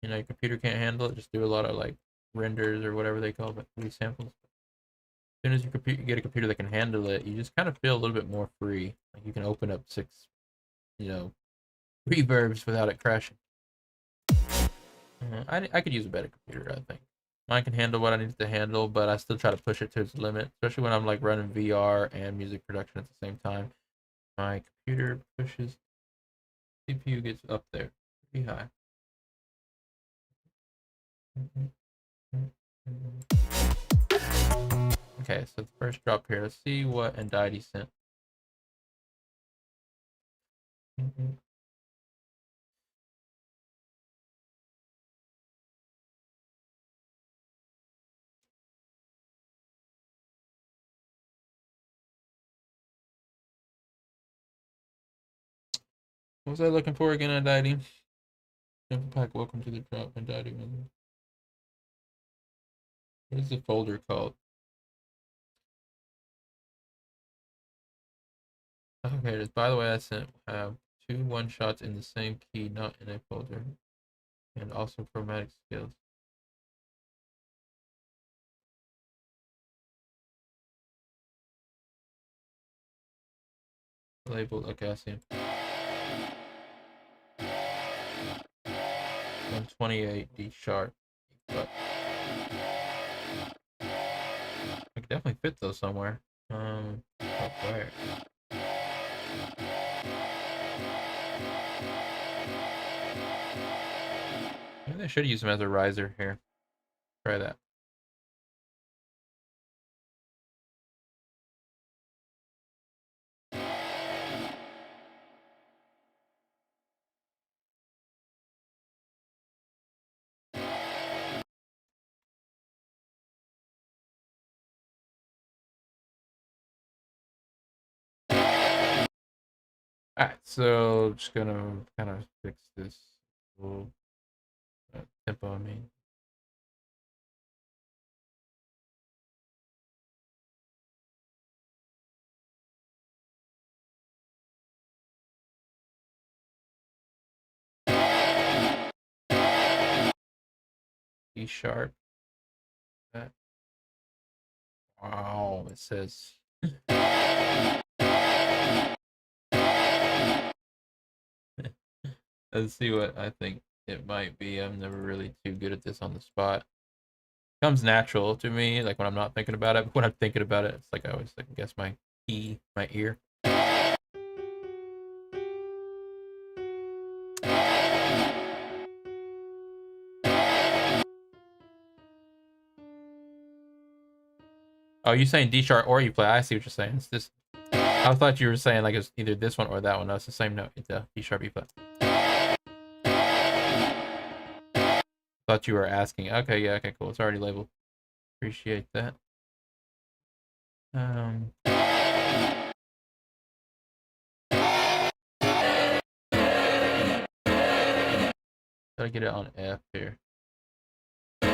your computer can't handle it, just do a lot of like renders or whatever they call it, resamples. As soon as you get a computer that can handle it, you just kind of feel a little bit more free. Like you can open up 6, you know, reverbs without it crashing. I could use a better computer, I think. Mine can handle what I need it to handle, but I still try to push it to its limit, especially when I'm like running VR and music production at the same time. My computer pushes, CPU gets up there pretty high. Okay, so the first drop here. Let's see what Andiety sent. What was I looking for again, Andiety? Pack, welcome to the drop, Andiety. What is the folder called? Okay, by the way, I sent 2 one-shots in the same key, not in a folder, and also chromatic scales. Labeled, okay, I see him. 128 D sharp. But I could definitely fit those somewhere. Where? Maybe I should use them as a riser here. Try that. Alright, so just gonna kind of fix this little tempo, I mean. D sharp. Wow, it says. Let's see what I think it might be. I'm never really too good at this on the spot. Comes natural to me, like when I'm not thinking about it. But when I'm thinking about it, it's like I always like, guess my key, my ear. Oh, you saying D sharp or you play? I see what you're saying. It's this. I thought you were saying like it's either this one or that one. No, it's the same note. It's a D sharp E flat. Thought you were asking. Okay, yeah, okay, cool. It's already labeled. Appreciate that. Gotta get it on F here. Go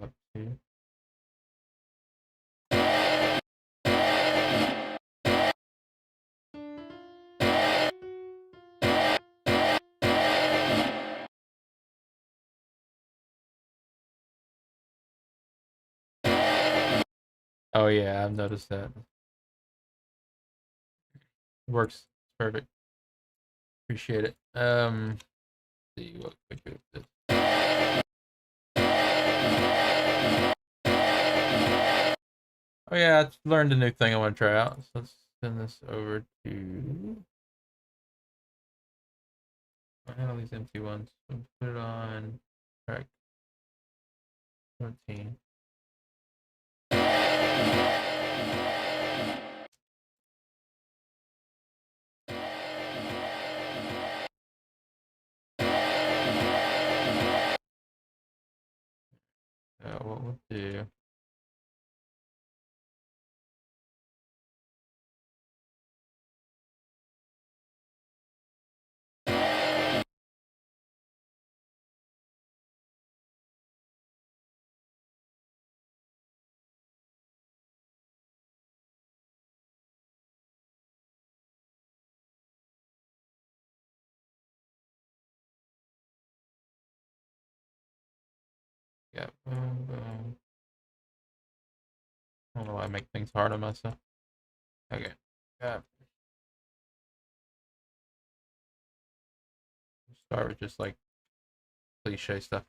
up to. Oh yeah, I've noticed that. Works perfect. Appreciate it. See what quick this. Oh yeah, I learned a new thing I want to try out. So let's send this over to. I have all these empty ones. So put it on track 14. What we'll do. Yeah, boom, boom. I don't know why I make things hard on myself. Okay. Yeah. Start with just like cliche stuff.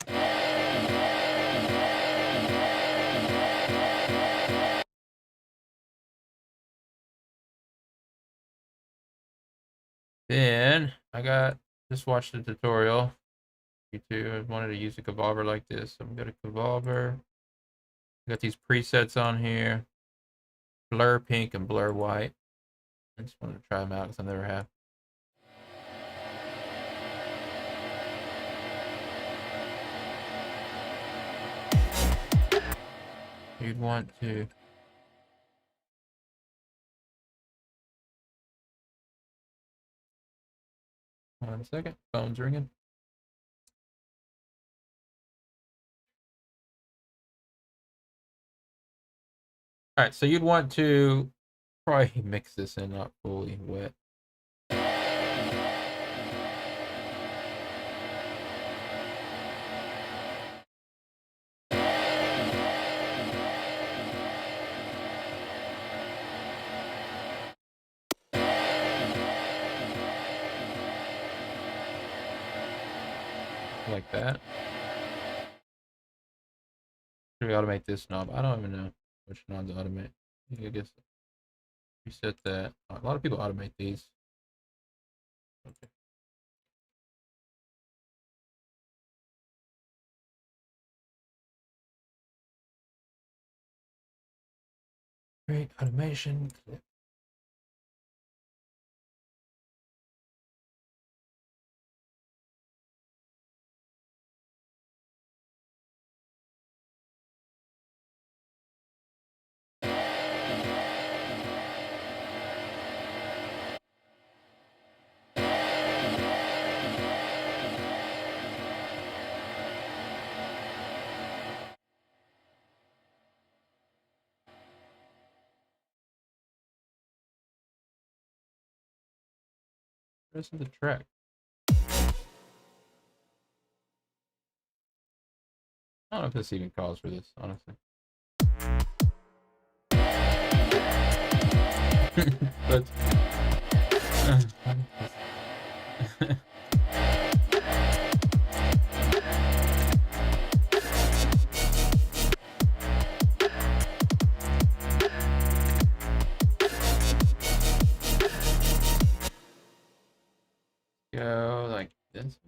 Then I just watched the tutorial. YouTube. I wanted to use a Convolver like this. So I'm gonna Convolver. Got these presets on here. Blur pink and blur white. I just wanted to try them out because I never have. You'd want to. One second. Phone's ringing. All right, so you'd want to probably mix this in, not fully wet. Like that. Should we automate this knob? I don't even know which knob to automate. I guess reset that. A lot of people automate these. Okay. Great automation. Rest of the track. I don't know if this even calls for this, honestly. But go like this.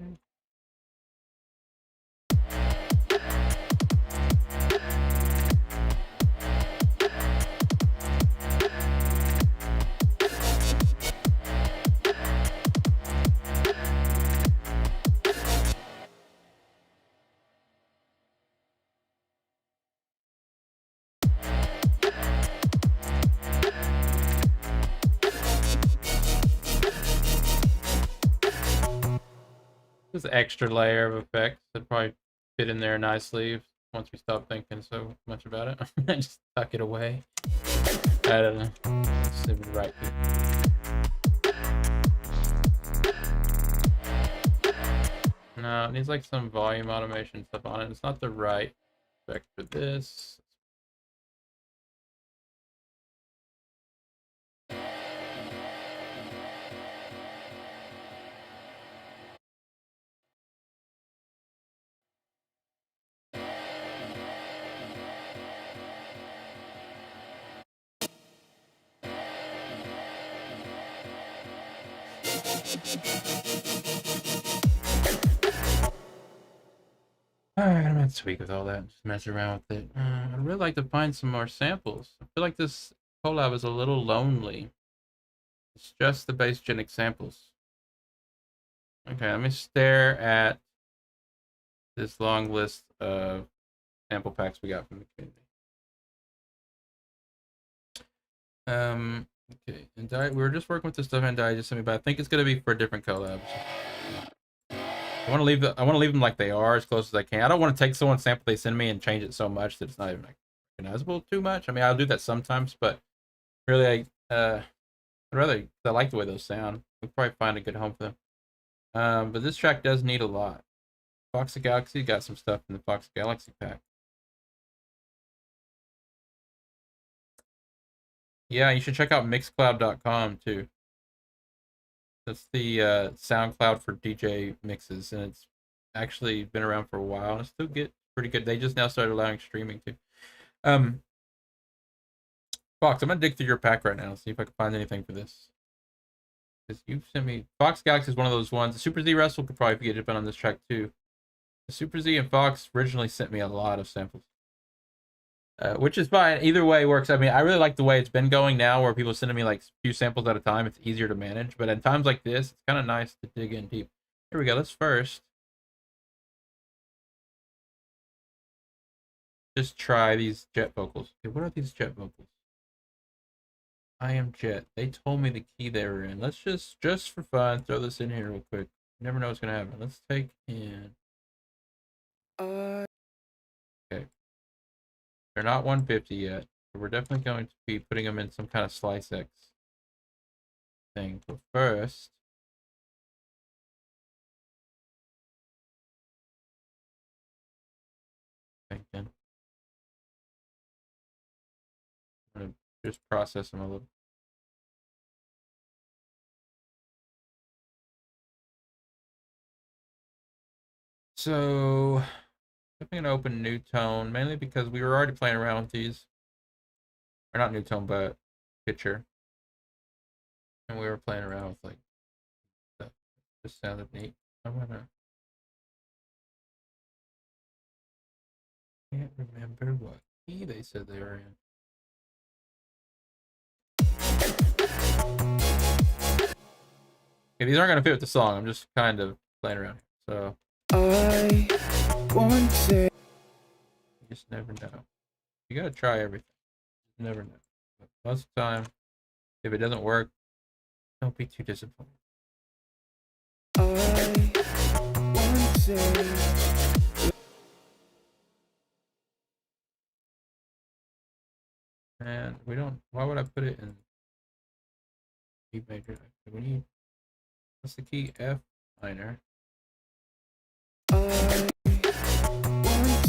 This extra layer of effects that probably fit in there nicely once we stop thinking so much about it. I just tuck it away. I don't know. It's right. No, it needs like some volume automation stuff on it. It's not the right effect for this. Alright, I'm gonna tweak with all that. Just mess around with it. I'd really like to find some more samples. I feel like this collab is a little lonely. It's just the base-genic samples. Okay, let me stare at this long list of sample packs we got from the community. Okay, and we were just working with the stuff and Dai just sent me, but I think it's gonna be for different collabs. I want to leave them like they are, as close as I can. I don't want to take someone's sample they send me and change it so much that it's not even like recognizable too much. I mean, I'll do that sometimes, but really, I'd rather. I like the way those sound. We'll probably find a good home for them. But this track does need a lot. Fox Galaxy got some stuff in the Fox Galaxy pack. Yeah, you should check out Mixcloud.com too. That's the SoundCloud for DJ mixes, and it's actually been around for a while, and it still get pretty good. They just now started allowing streaming too. Fox, I'm gonna dig through your pack right now, see if I can find anything for this. Because you've sent me Fox Galaxy is one of those ones. The Super Z Wrestle could probably get it on this track too. The Super Z and Fox originally sent me a lot of samples. Which is fine. Either way works. I mean, I really like the way it's been going now, where people are sending me like a few samples at a time. It's easier to manage. But at times like this, it's kind of nice to dig in deep. Here we go. Let's first just try these jet vocals. Okay, what are these jet vocals? I am Jet. They told me the key they were in. Let's just for fun, throw this in here real quick. You never know what's gonna happen. Let's take in. Okay. They're not 150 yet. But we're definitely going to be putting them in some kind of slice X thing. But first, I'm gonna just process them a little. So I'm gonna open new tone, mainly because we were already playing around with these. Or not new tone, but picture. And we were playing around with like stuff. Just sounded neat. I'm gonna can't remember what key they said they were in. Okay, these aren't gonna fit with the song. I'm just kind of playing around here. So I want to. You just never know. You gotta try everything. You never know. But most of the time, if it doesn't work, don't be too disappointed. I want to. And we don't. Why would I put it in E major? We need. What's the key? F minor. I want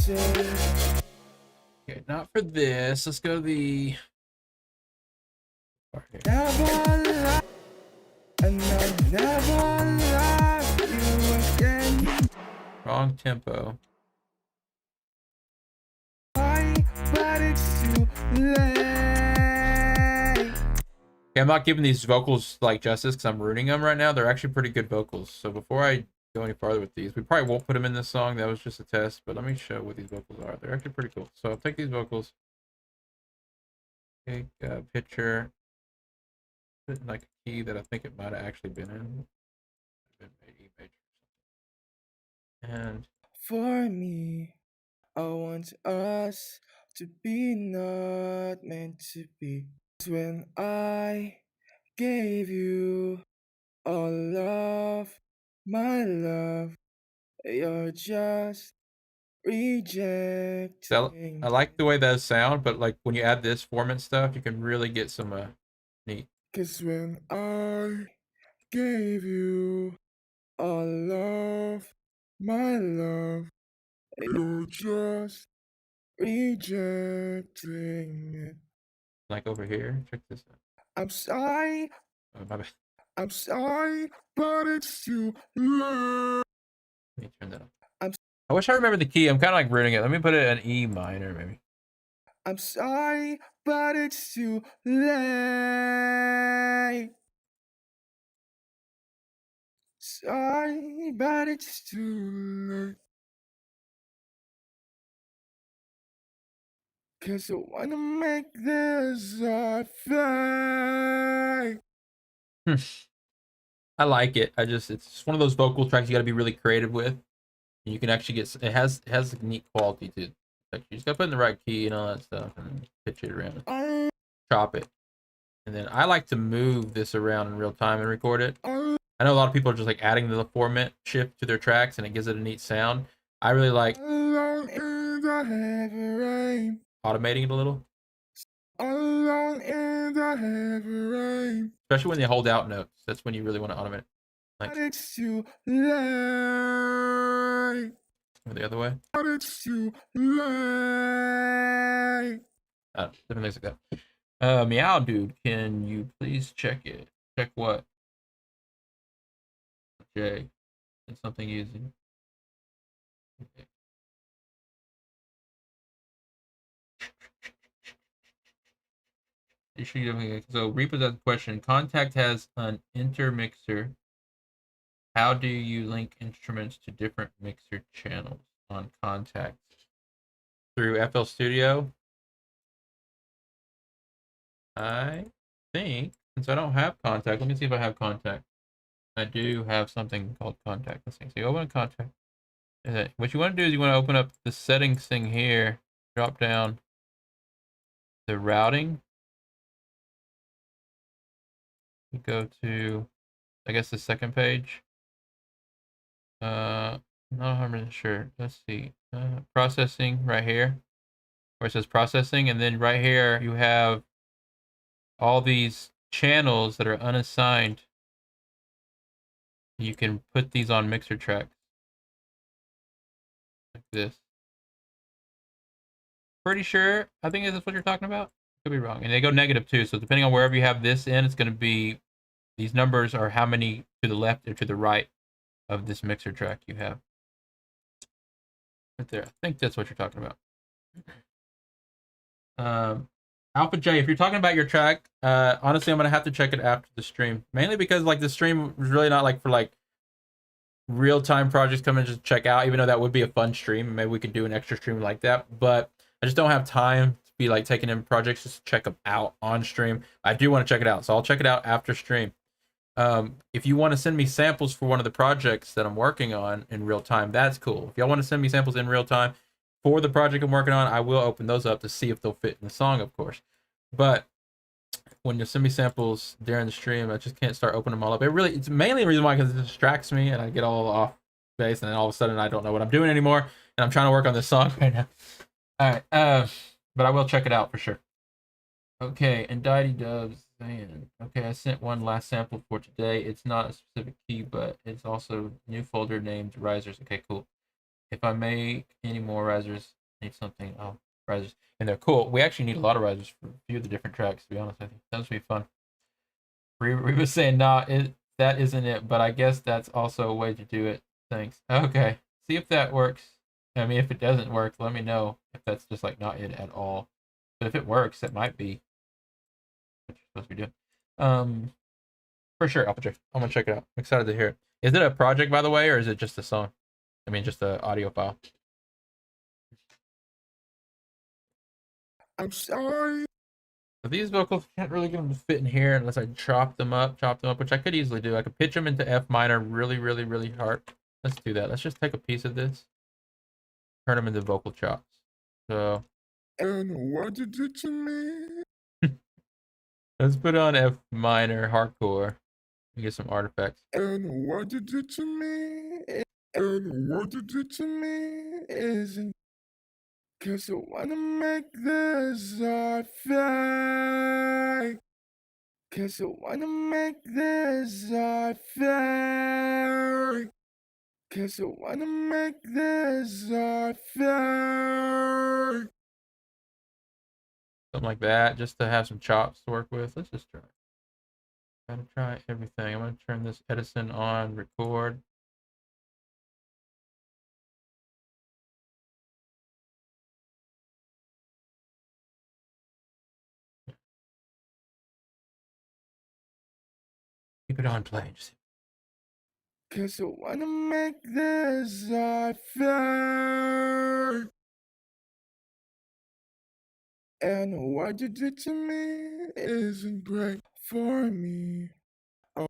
to. Okay, not for this. Let's go to the. Never and I never love you again. Wrong tempo. But it's too late. Okay, I'm not giving these vocals like justice because I'm ruining them right now. They're actually pretty good vocals. So before I go any farther with these, we probably won't put them in this song. That was just a test. But let me show what these vocals are. They're actually pretty cool. So I'll take these vocals. Take a picture. Put in like a key that I think it might have actually been in. And for me, I want us to be not meant to be. When I gave you all of my love, you're just rejecting. I like the way those sound, but like when you add this form and stuff, you can really get some neat. Cause when I gave you all of my love, you're just rejecting it. Like over here, check this out. I'm sorry. Oh, my bad. I'm sorry, but it's too late. Let me turn that up. I wish I remember the key. I'm kind of like ruining it. Let me put it in E minor, maybe. I'm sorry, but it's too late. Sorry, but it's too late. Cause I wanna make this a fake. I like it. It's just one of those vocal tracks you gotta be really creative with. And you can actually get, it has a neat quality to Like you just gotta put in the right key and all that stuff, and pitch it around, chop it, and then I like to move this around in real time and record it. I know a lot of people are just like adding the format shift to their tracks, and it gives it a neat sound. I really like automating it a little. Especially when they hold out notes. That's when you really want to automate it. Like the other way. Different things like that. Meow dude, can you please check it? Check what? Jay. It's something easy. Okay. So repossessed question. Contact has an intermixer. How do you link instruments to different mixer channels on Contact? Through FL Studio? I think, since I don't have Contact, let me see if I have Contact. I do have something called Contact. Let's see. So you open Contact. What you want to do is you want to open up the settings thing here, drop down the routing. You go to, I guess, the second page. Not 100% sure. Let's see. Processing right here, where it says processing, and then right here you have all these channels that are unassigned. You can put these on mixer tracks like this. Pretty sure. I think that's what you're talking about. Could be wrong. And they go negative too. So depending on wherever you have this in, it's going to be, these numbers are how many to the left or to the right of this mixer track you have. Right there. I think that's what you're talking about. Alpha J, if you're talking about your track, honestly, I'm going to have to check it after the stream. Mainly because like the stream was really not like for like real-time projects come and just check out, even though that would be a fun stream. Maybe we could do an extra stream like that, but I just don't have time to be like taking in projects just to check them out on stream. I do want to check it out, so I'll check it out after stream. If you want to send me samples for one of the projects that I'm working on in real time, that's cool. If y'all want to send me samples in real time for the project I'm working on, I will open those up to see if they'll fit in the song, of course. But when you send me samples during the stream, I just can't start opening them all up. It's mainly the reason why, because it distracts me and I get all off base, and then all of a sudden I don't know what I'm doing anymore, and I'm trying to work on this song right now. All right, but I will check it out for sure. Okay, and Didey Dubs saying, okay, I sent one last sample for today. It's not a specific key, but it's also new folder named risers. Okay, cool. If I make any more risers, need something. Oh, risers. And they're cool. We actually need a lot of risers for a few of the different tracks, to be honest. I think that's be fun. Reba's saying, nah, that isn't it, but I guess that's also a way to do it. Thanks. Okay. See if that works. I mean, if it doesn't work, let me know if that's just like not it at all. But if it works, it might be what you're supposed to be doing. For sure, Alpha J. I'm gonna check it out. I'm excited to hear it. Is it a project, by the way, or is it just a song? I mean, just an audio file. I'm sorry. But these vocals can't really get them to fit in here unless I chop them up, which I could easily do. I could pitch them into F minor really, really, really hard. Let's do that. Let's just take a piece of this, turn them into vocal chops. So, and what you did to me? Let's put on F minor hardcore and get some artifacts. And what you did to me? And what you did to me isn't. Cause I wanna make this our fight. Cause I wanna make this our fight. Cause I wanna make this our fight. Something like that, just to have some chops to work with. Let's just try. I'm gonna try everything. I'm gonna turn this Edison on, record. Keep it on play. Cause I wanna make this our fight. And what you did to me isn't great for me. Oh.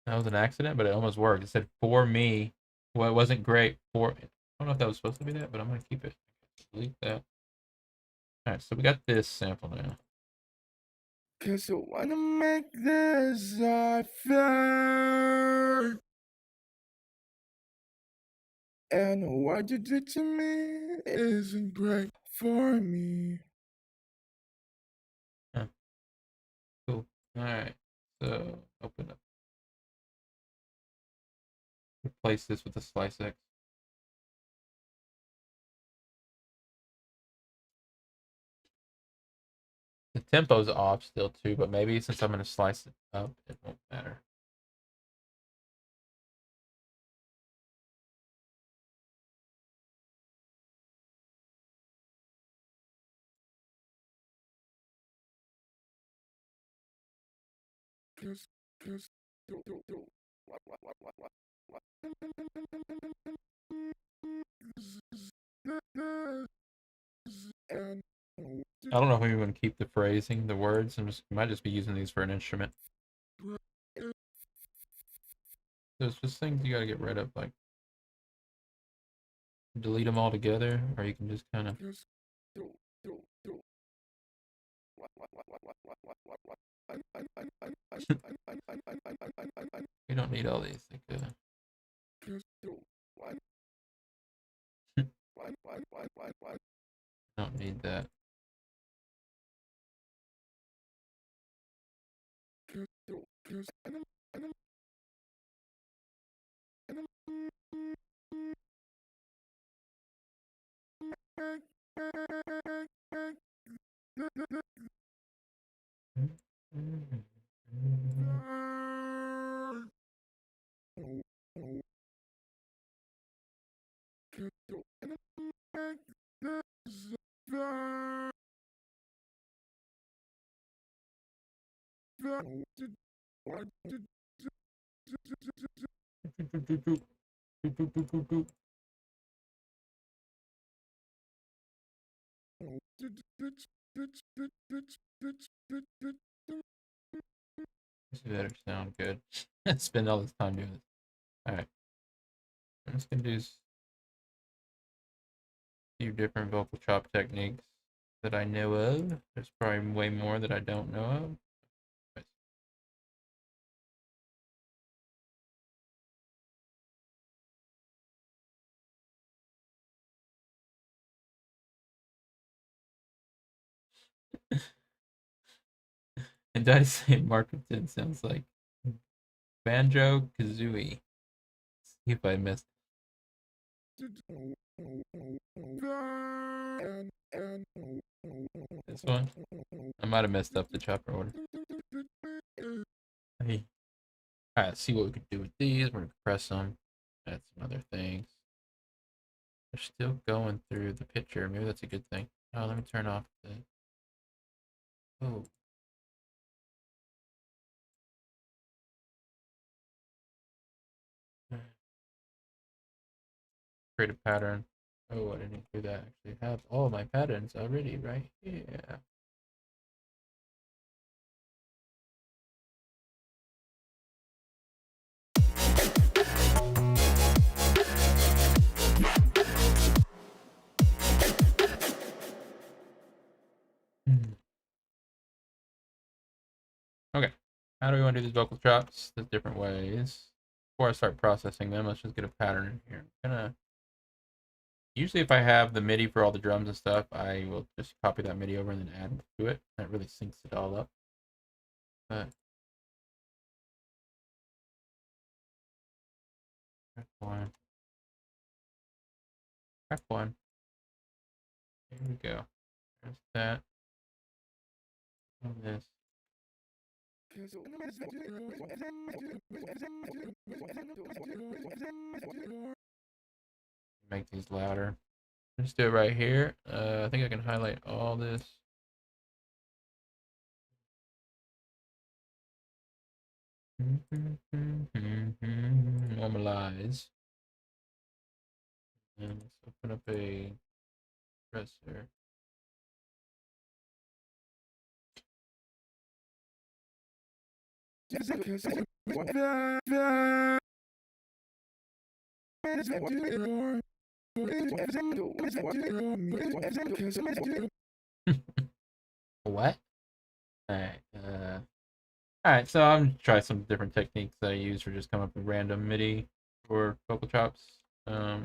That was an accident, but it almost worked. It said for me. Well, it wasn't great for don't know if that was supposed to be that, but I'm gonna keep it. Delete that. All right, so we got this sample now. Cause I wanna make this fair. And what you did to me isn't great for me. Huh. Cool. All right, so open up. Replace this with a slice X. The tempo's off still too, but maybe since I'm gonna slice it up, it won't matter. I don't know if I'm even gonna keep the phrasing, the words. Might just be using these for an instrument. There's just things you gotta get rid of, like delete them all together, or you can just kind of. You don't need all these. Like, don't need that. This better sound good. Spend all this time doing this. All right, I'm just gonna do a few different vocal chop techniques that I know of. There's probably way more that I don't know of. And did I say Marketing sounds like Banjo Kazooie? See if I missed this one. I might have messed up the chopper order. Hey. All right, let's see what we can do with these. We're gonna compress them, add some other things. They're still going through the picture. Maybe that's a good thing. Oh, let me turn off the. Oh. Create a pattern. Oh, I didn't do that. Actually, have all my patterns already right here. Okay, how do we want to do these vocal chops? There's different ways. Before I start processing them, let's just get a pattern in here. I'm gonna. Usually, if I have the MIDI for all the drums and stuff, I will just copy that MIDI over and then add to it. That really syncs it all up. But track one, track one. Here we go. There's that. And this. Make these louder. Let's do it right here. I think I can highlight all this. Normalize. And let's open up a compressor. What? Alright, alright, so I'm gonna try some different techniques that I use for just coming up with random MIDI for vocal chops. I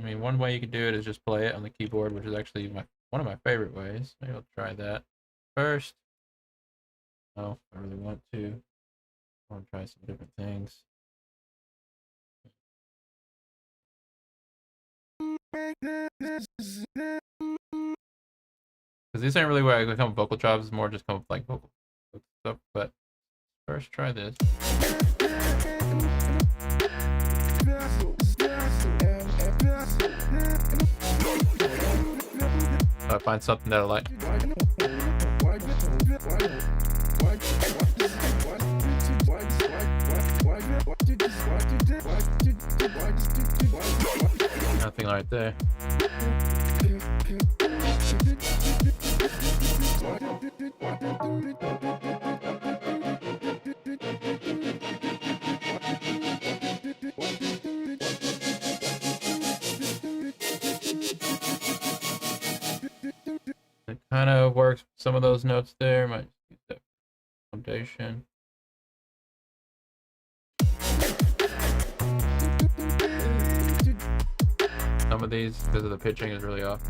mean, one way you could do it is just play it on the keyboard, which is actually one of my favorite ways. Maybe I'll try that first. Oh, I really want to. I want to try some different things. Because these aren't really where I come with vocal chops, it's more just come with like vocal stuff. But first, try this. So I find something that I like. Nothing right there. It kind of works with some of those notes there. Might use that foundation. Some of these, because of the pitching, is really off.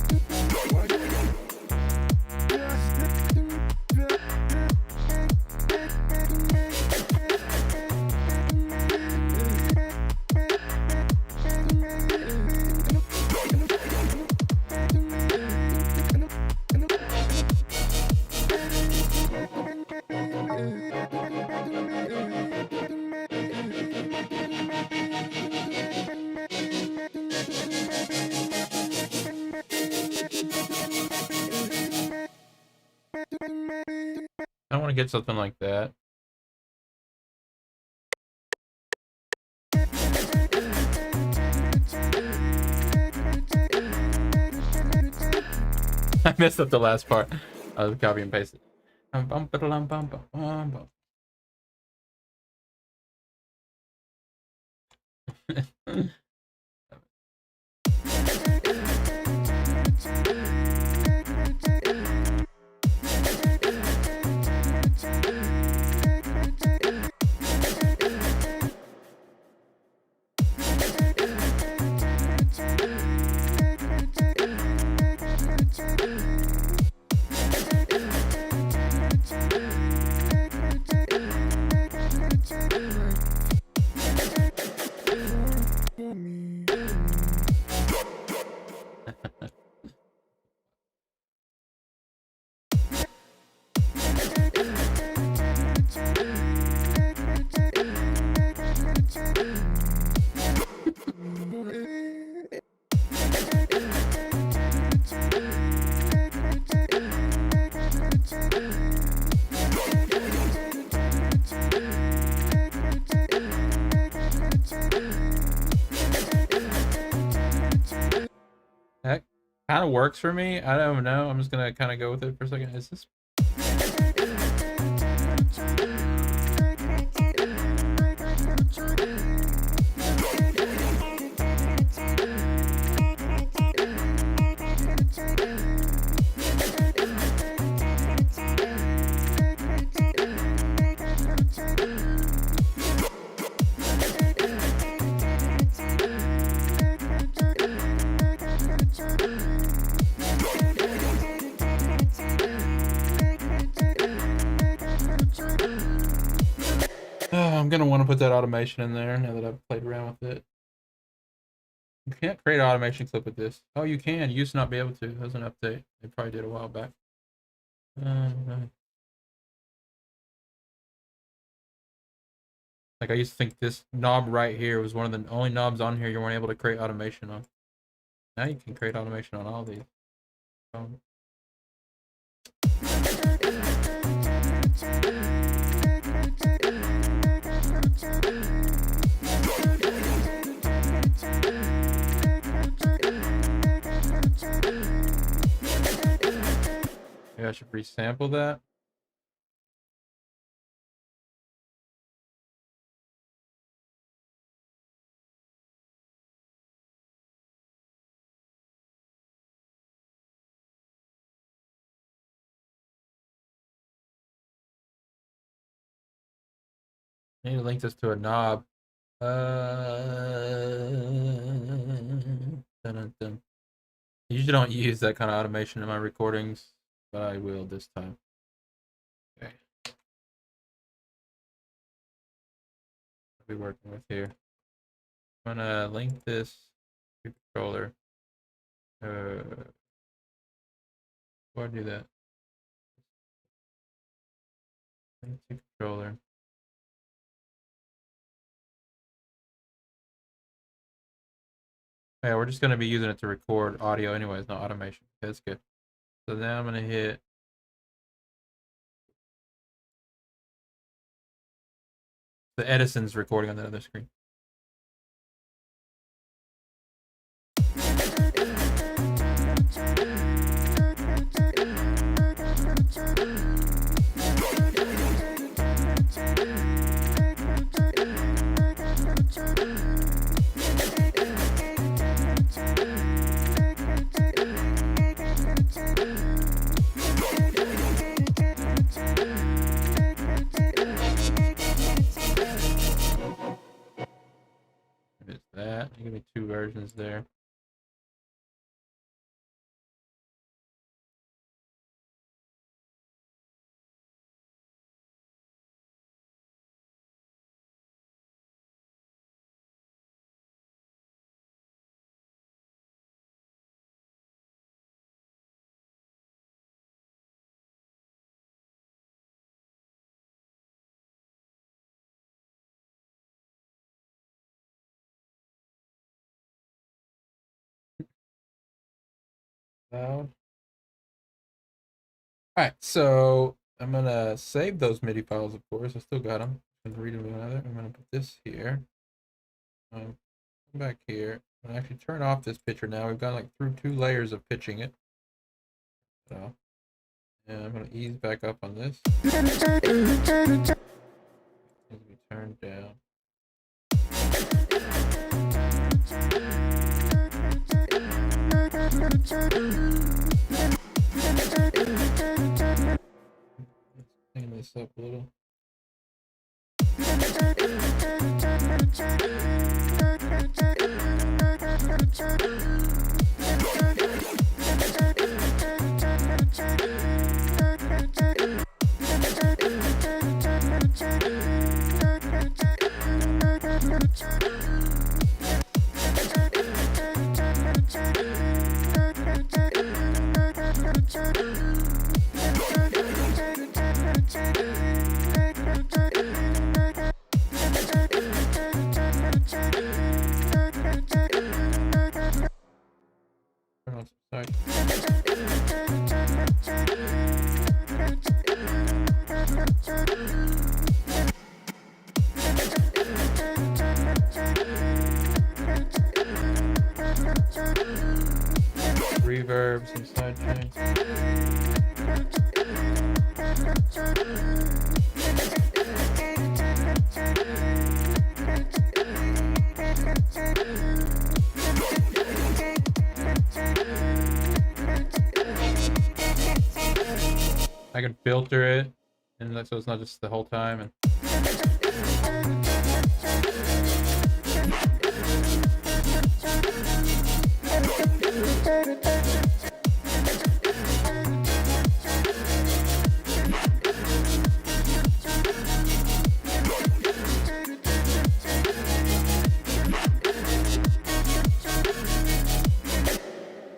I want to get something like that. I messed up the last part. I'll copy and paste it. That kind of works for me. I don't know. I'm just gonna kind of go with it for a second. Is this? I'm gonna want to put that automation in there now that I've played around with it. You can't create an automation clip with this. Oh, you can. You used to not be able to. That was an update. They probably did a while back. Like I used to think this knob right here was one of the only knobs on here you weren't able to create automation on. Now you can create automation on all these. Maybe I should resample that. I need to link this to a knob. Dun, dun. I usually don't use that kind of automation in my recordings, but I will this time. Okay. I'll be working with here. I'm gonna link this to controller. Why do that? Link to controller. Yeah, we're just gonna be using it to record audio anyways, not automation. Okay, that's good. So now I'm gonna hit the Edison's recording on the other screen. There's that. Give me two versions there. Loud. Alright, so I'm gonna save those MIDI files, of course. I still got them. I'm gonna read them another. I'm gonna put this here. Come back here. I'm gonna actually turn off this picture now. We've gone like through 2 layers of pitching it. So, and I'm gonna ease back up on this. Needs to be turned down. Let's clean this up a little. Turn on some side. Reverb, some side chains. I can filter it, and so it's not just the whole time. And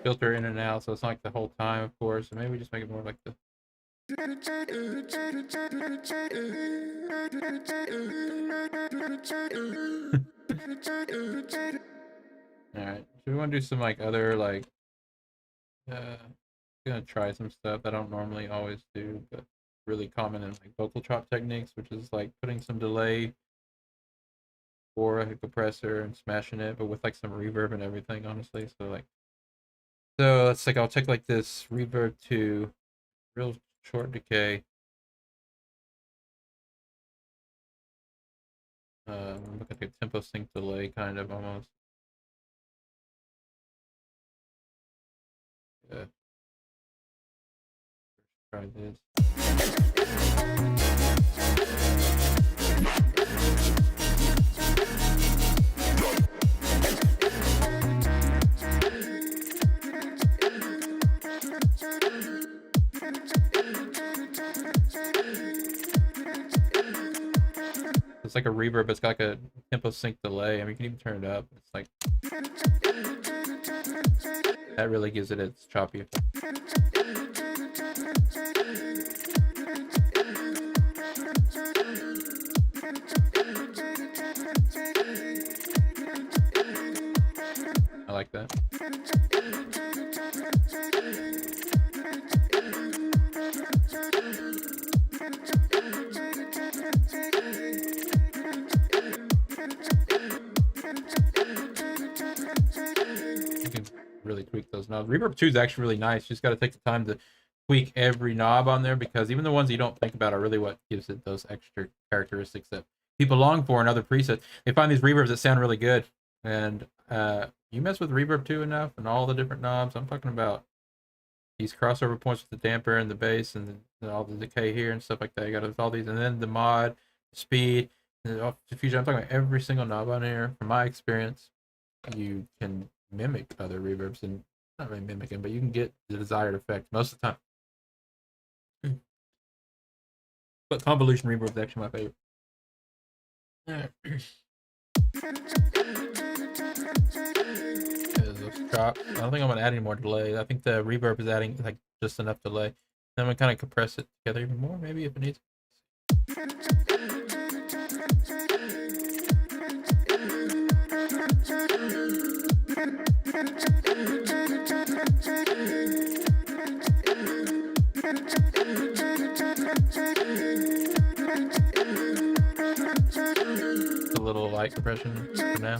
filter in and out, so it's not like the whole time, of course. So maybe we just make it more like the. Alright, so we want to do some like other like gonna try some stuff I don't normally always do, but really common in like vocal chop techniques, which is like putting some delay or a compressor and smashing it, but with like some reverb and everything, honestly. So let's like I'll take like this reverb to real short decay. Look at the tempo sync delay kind of almost. Yeah. Try this. It's like a reverb. It's got like a tempo sync delay. I mean, you can even turn it up. It's like that really gives it its choppy effect. I like that. You can really tweak those knobs. Reverb 2 is actually really nice. You just got to take the time to tweak every knob on there, because even the ones you don't think about are really what gives it those extra characteristics that people long for in other presets. They find these reverbs that sound really good, and you mess with Reverb 2 enough and all the different knobs. I'm talking about these crossover points with the damper and the bass and all the decay here and stuff like that. You got all these, and then the mod, speed, and the diffusion. I'm talking about every single knob on here. From my experience, you can mimic other reverbs, and not really mimicking, but you can get the desired effect most of the time. But convolution reverb is actually my favorite. Drop. I don't think I'm gonna add any more delay. I think the reverb is adding like just enough delay. Then we kind of compress it together even more, maybe, if it needs. A little light compression for now.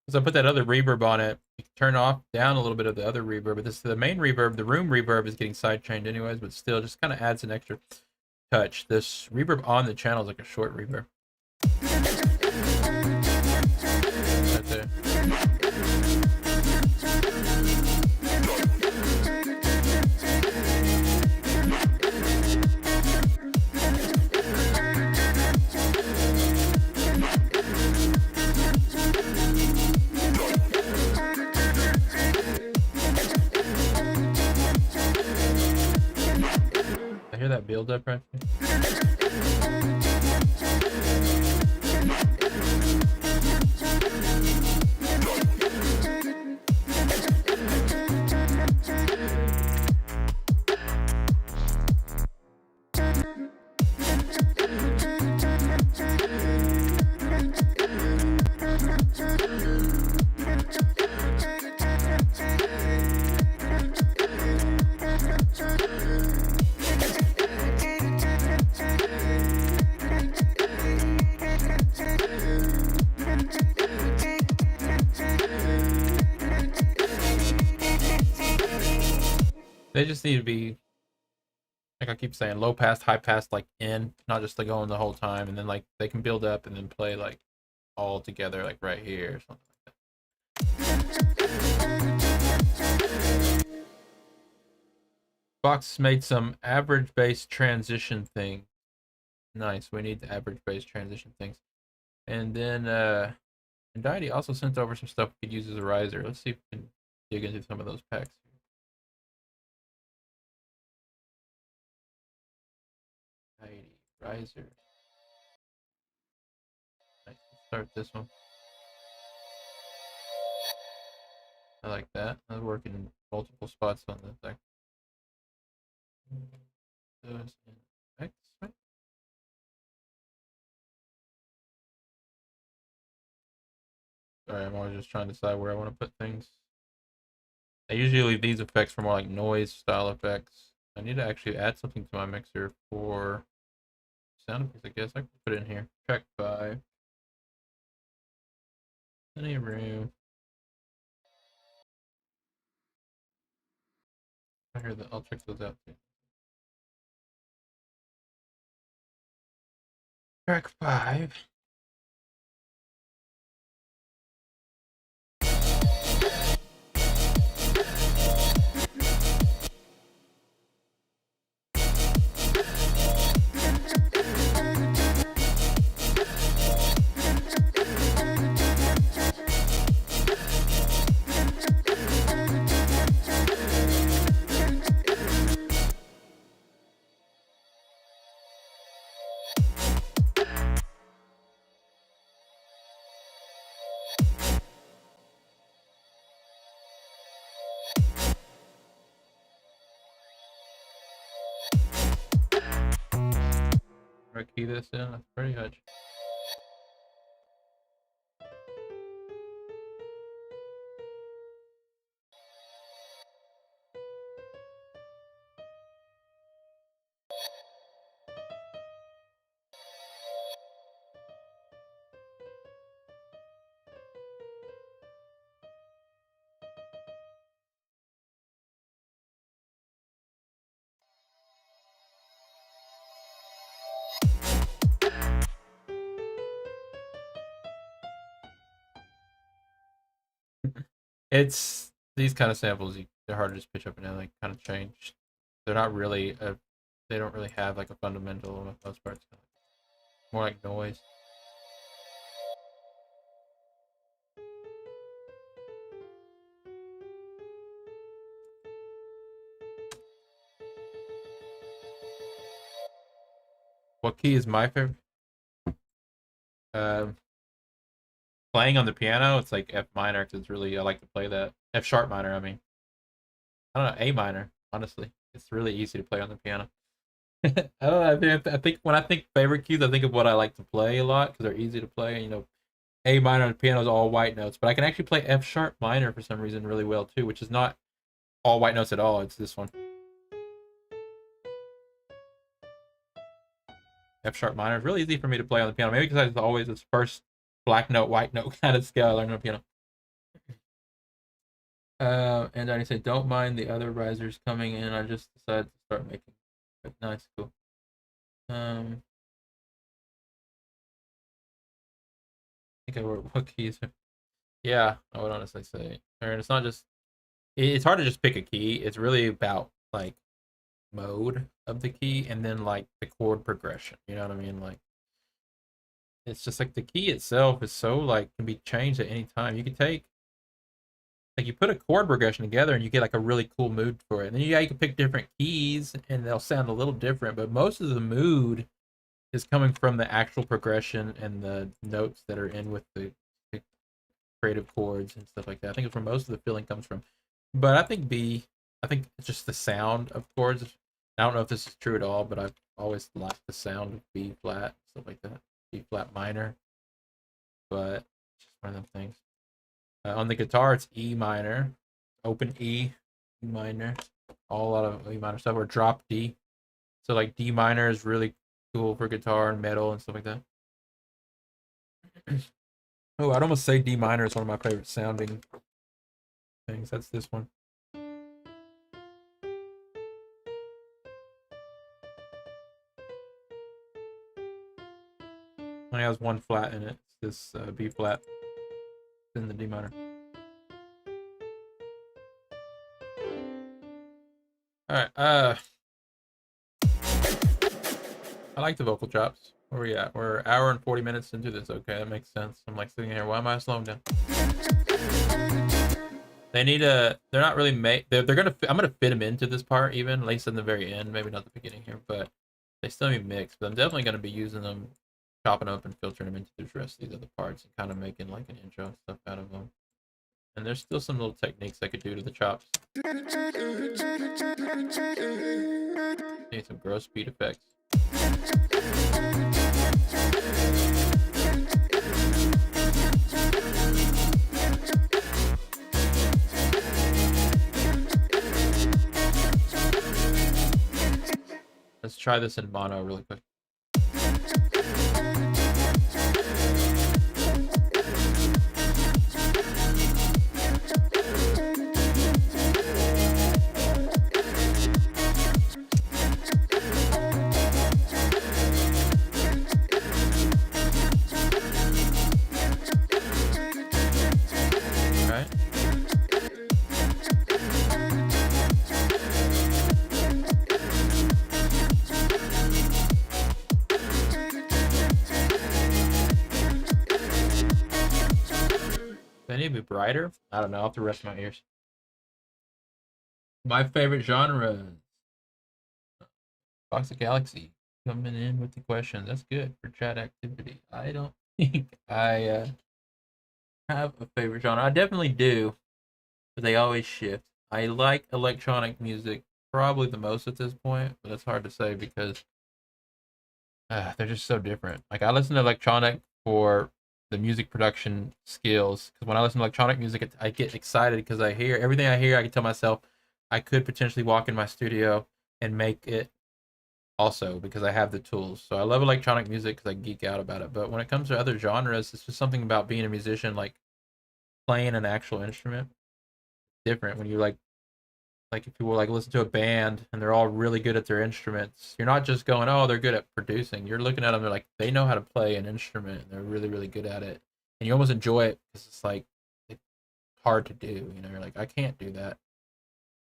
So I put that other reverb on it. You can turn off down a little bit of the other reverb, but this the main reverb, the room reverb is getting sidechained anyways, but still just kind of adds an extra touch. This reverb on the channel is like a short reverb. Right there. I hear that build up right there. They just need to be, like I keep saying, low pass, high pass, like in, not just like going the whole time, and then like they can build up and then play like all together, like right here or something like that. Fox made some average bass transition thing. Nice, we need the average bass transition things. And then Untitled also sent over some stuff we could use as a riser. Let's see if we can dig into some of those packs. Riser. Let's start this one. I like that. I work in multiple spots on this deck. Sorry, I'm always just trying to decide where I want to put things. I usually leave these effects for more like noise style effects. I need to actually add something to my mixer for sound effects. I guess I can put it in here. Track 5. Any room. I hear that. I'll check those out too. Track 5. Or key this in. That's pretty much. It's these kind of samples. They're hard to just pitch up and down. They kind of change. They're not really they don't really have like a fundamental with most parts. More like noise. What key is my favorite? Um, Playing on the piano, it's like F minor because it's really I like to play that F sharp minor. I mean, I don't know, A minor. Honestly, it's really easy to play on the piano. I don't know. I think when I think favorite keys, I think of what I like to play a lot because they're easy to play. You know, A minor on the piano is all white notes, but I can actually play F sharp minor for some reason really well too, which is not all white notes at all. It's this one. F sharp minor. It's really easy for me to play on the piano. Maybe because I always this first black note, white note kind of scale I learned on the piano. And I said, don't mind the other risers coming in. I just decided to start making. Nice, cool. I think I wrote what keys. Yeah, I would honestly say. And it's not just. It's hard to just pick a key. It's really about like mode of the key and then like the chord progression. You know what I mean? Like it's just like the key itself is so like can be changed at any time. You can take like you put a chord progression together and you get like a really cool mood for it. And then you can pick different keys and they'll sound a little different, but most of the mood is coming from the actual progression and the notes that are in with the creative chords and stuff like that. I think it's where most of the feeling comes from. But I think it's just the sound of chords. I don't know if this is true at all, but I've always liked the sound of B flat, stuff like that. B flat minor. But it's just one of them things. On the guitar, it's E minor, open E, E minor, all a lot of E minor stuff, or drop D. So like D minor is really cool for guitar and metal and stuff like that. Oh, I'd almost say D minor is one of my favorite sounding things. That's this one. Only has one flat in it. It's this B flat in the D minor. All right. I like the vocal chops. Where we at? We're an hour and 40 minutes into this. Okay, that makes sense. I'm like sitting here. Why am I slowing down? They need a. They're not really made. They're gonna. I'm gonna fit them into this part even, at least in the very end. Maybe not the beginning here, but they still be mixed. But I'm definitely gonna be using them, chopping them up and filtering them into the rest of these other parts and kind of making like an intro stuff out of them. And there's still some little techniques I could do to the chops. Need some gross speed effects. Let's try this in mono really quick. They need to be brighter. I don't know. I'll have to rest my ears. My favorite genre. Toxic Galaxy coming in with the question. That's good for chat activity. I don't think I have a favorite genre. I definitely do, but they always shift. I like electronic music probably the most at this point, but it's hard to say because They're just so different. Like I listen to electronic for the music production skills. Because when I listen to electronic music, I get excited because I hear everything I hear. I can tell myself I could potentially walk in my studio and make it also because I have the tools. So I love electronic music because I geek out about it. But when it comes to other genres, it's just something about being a musician, like playing an actual instrument, different. When you like if people like listen to a band and they're all really good at their instruments, you're not just going, oh, they're good at producing. You're looking at them, they're like they know how to play an instrument. And they're really really good at it, and you almost enjoy it because it's like it's hard to do. You know, you're like I can't do that.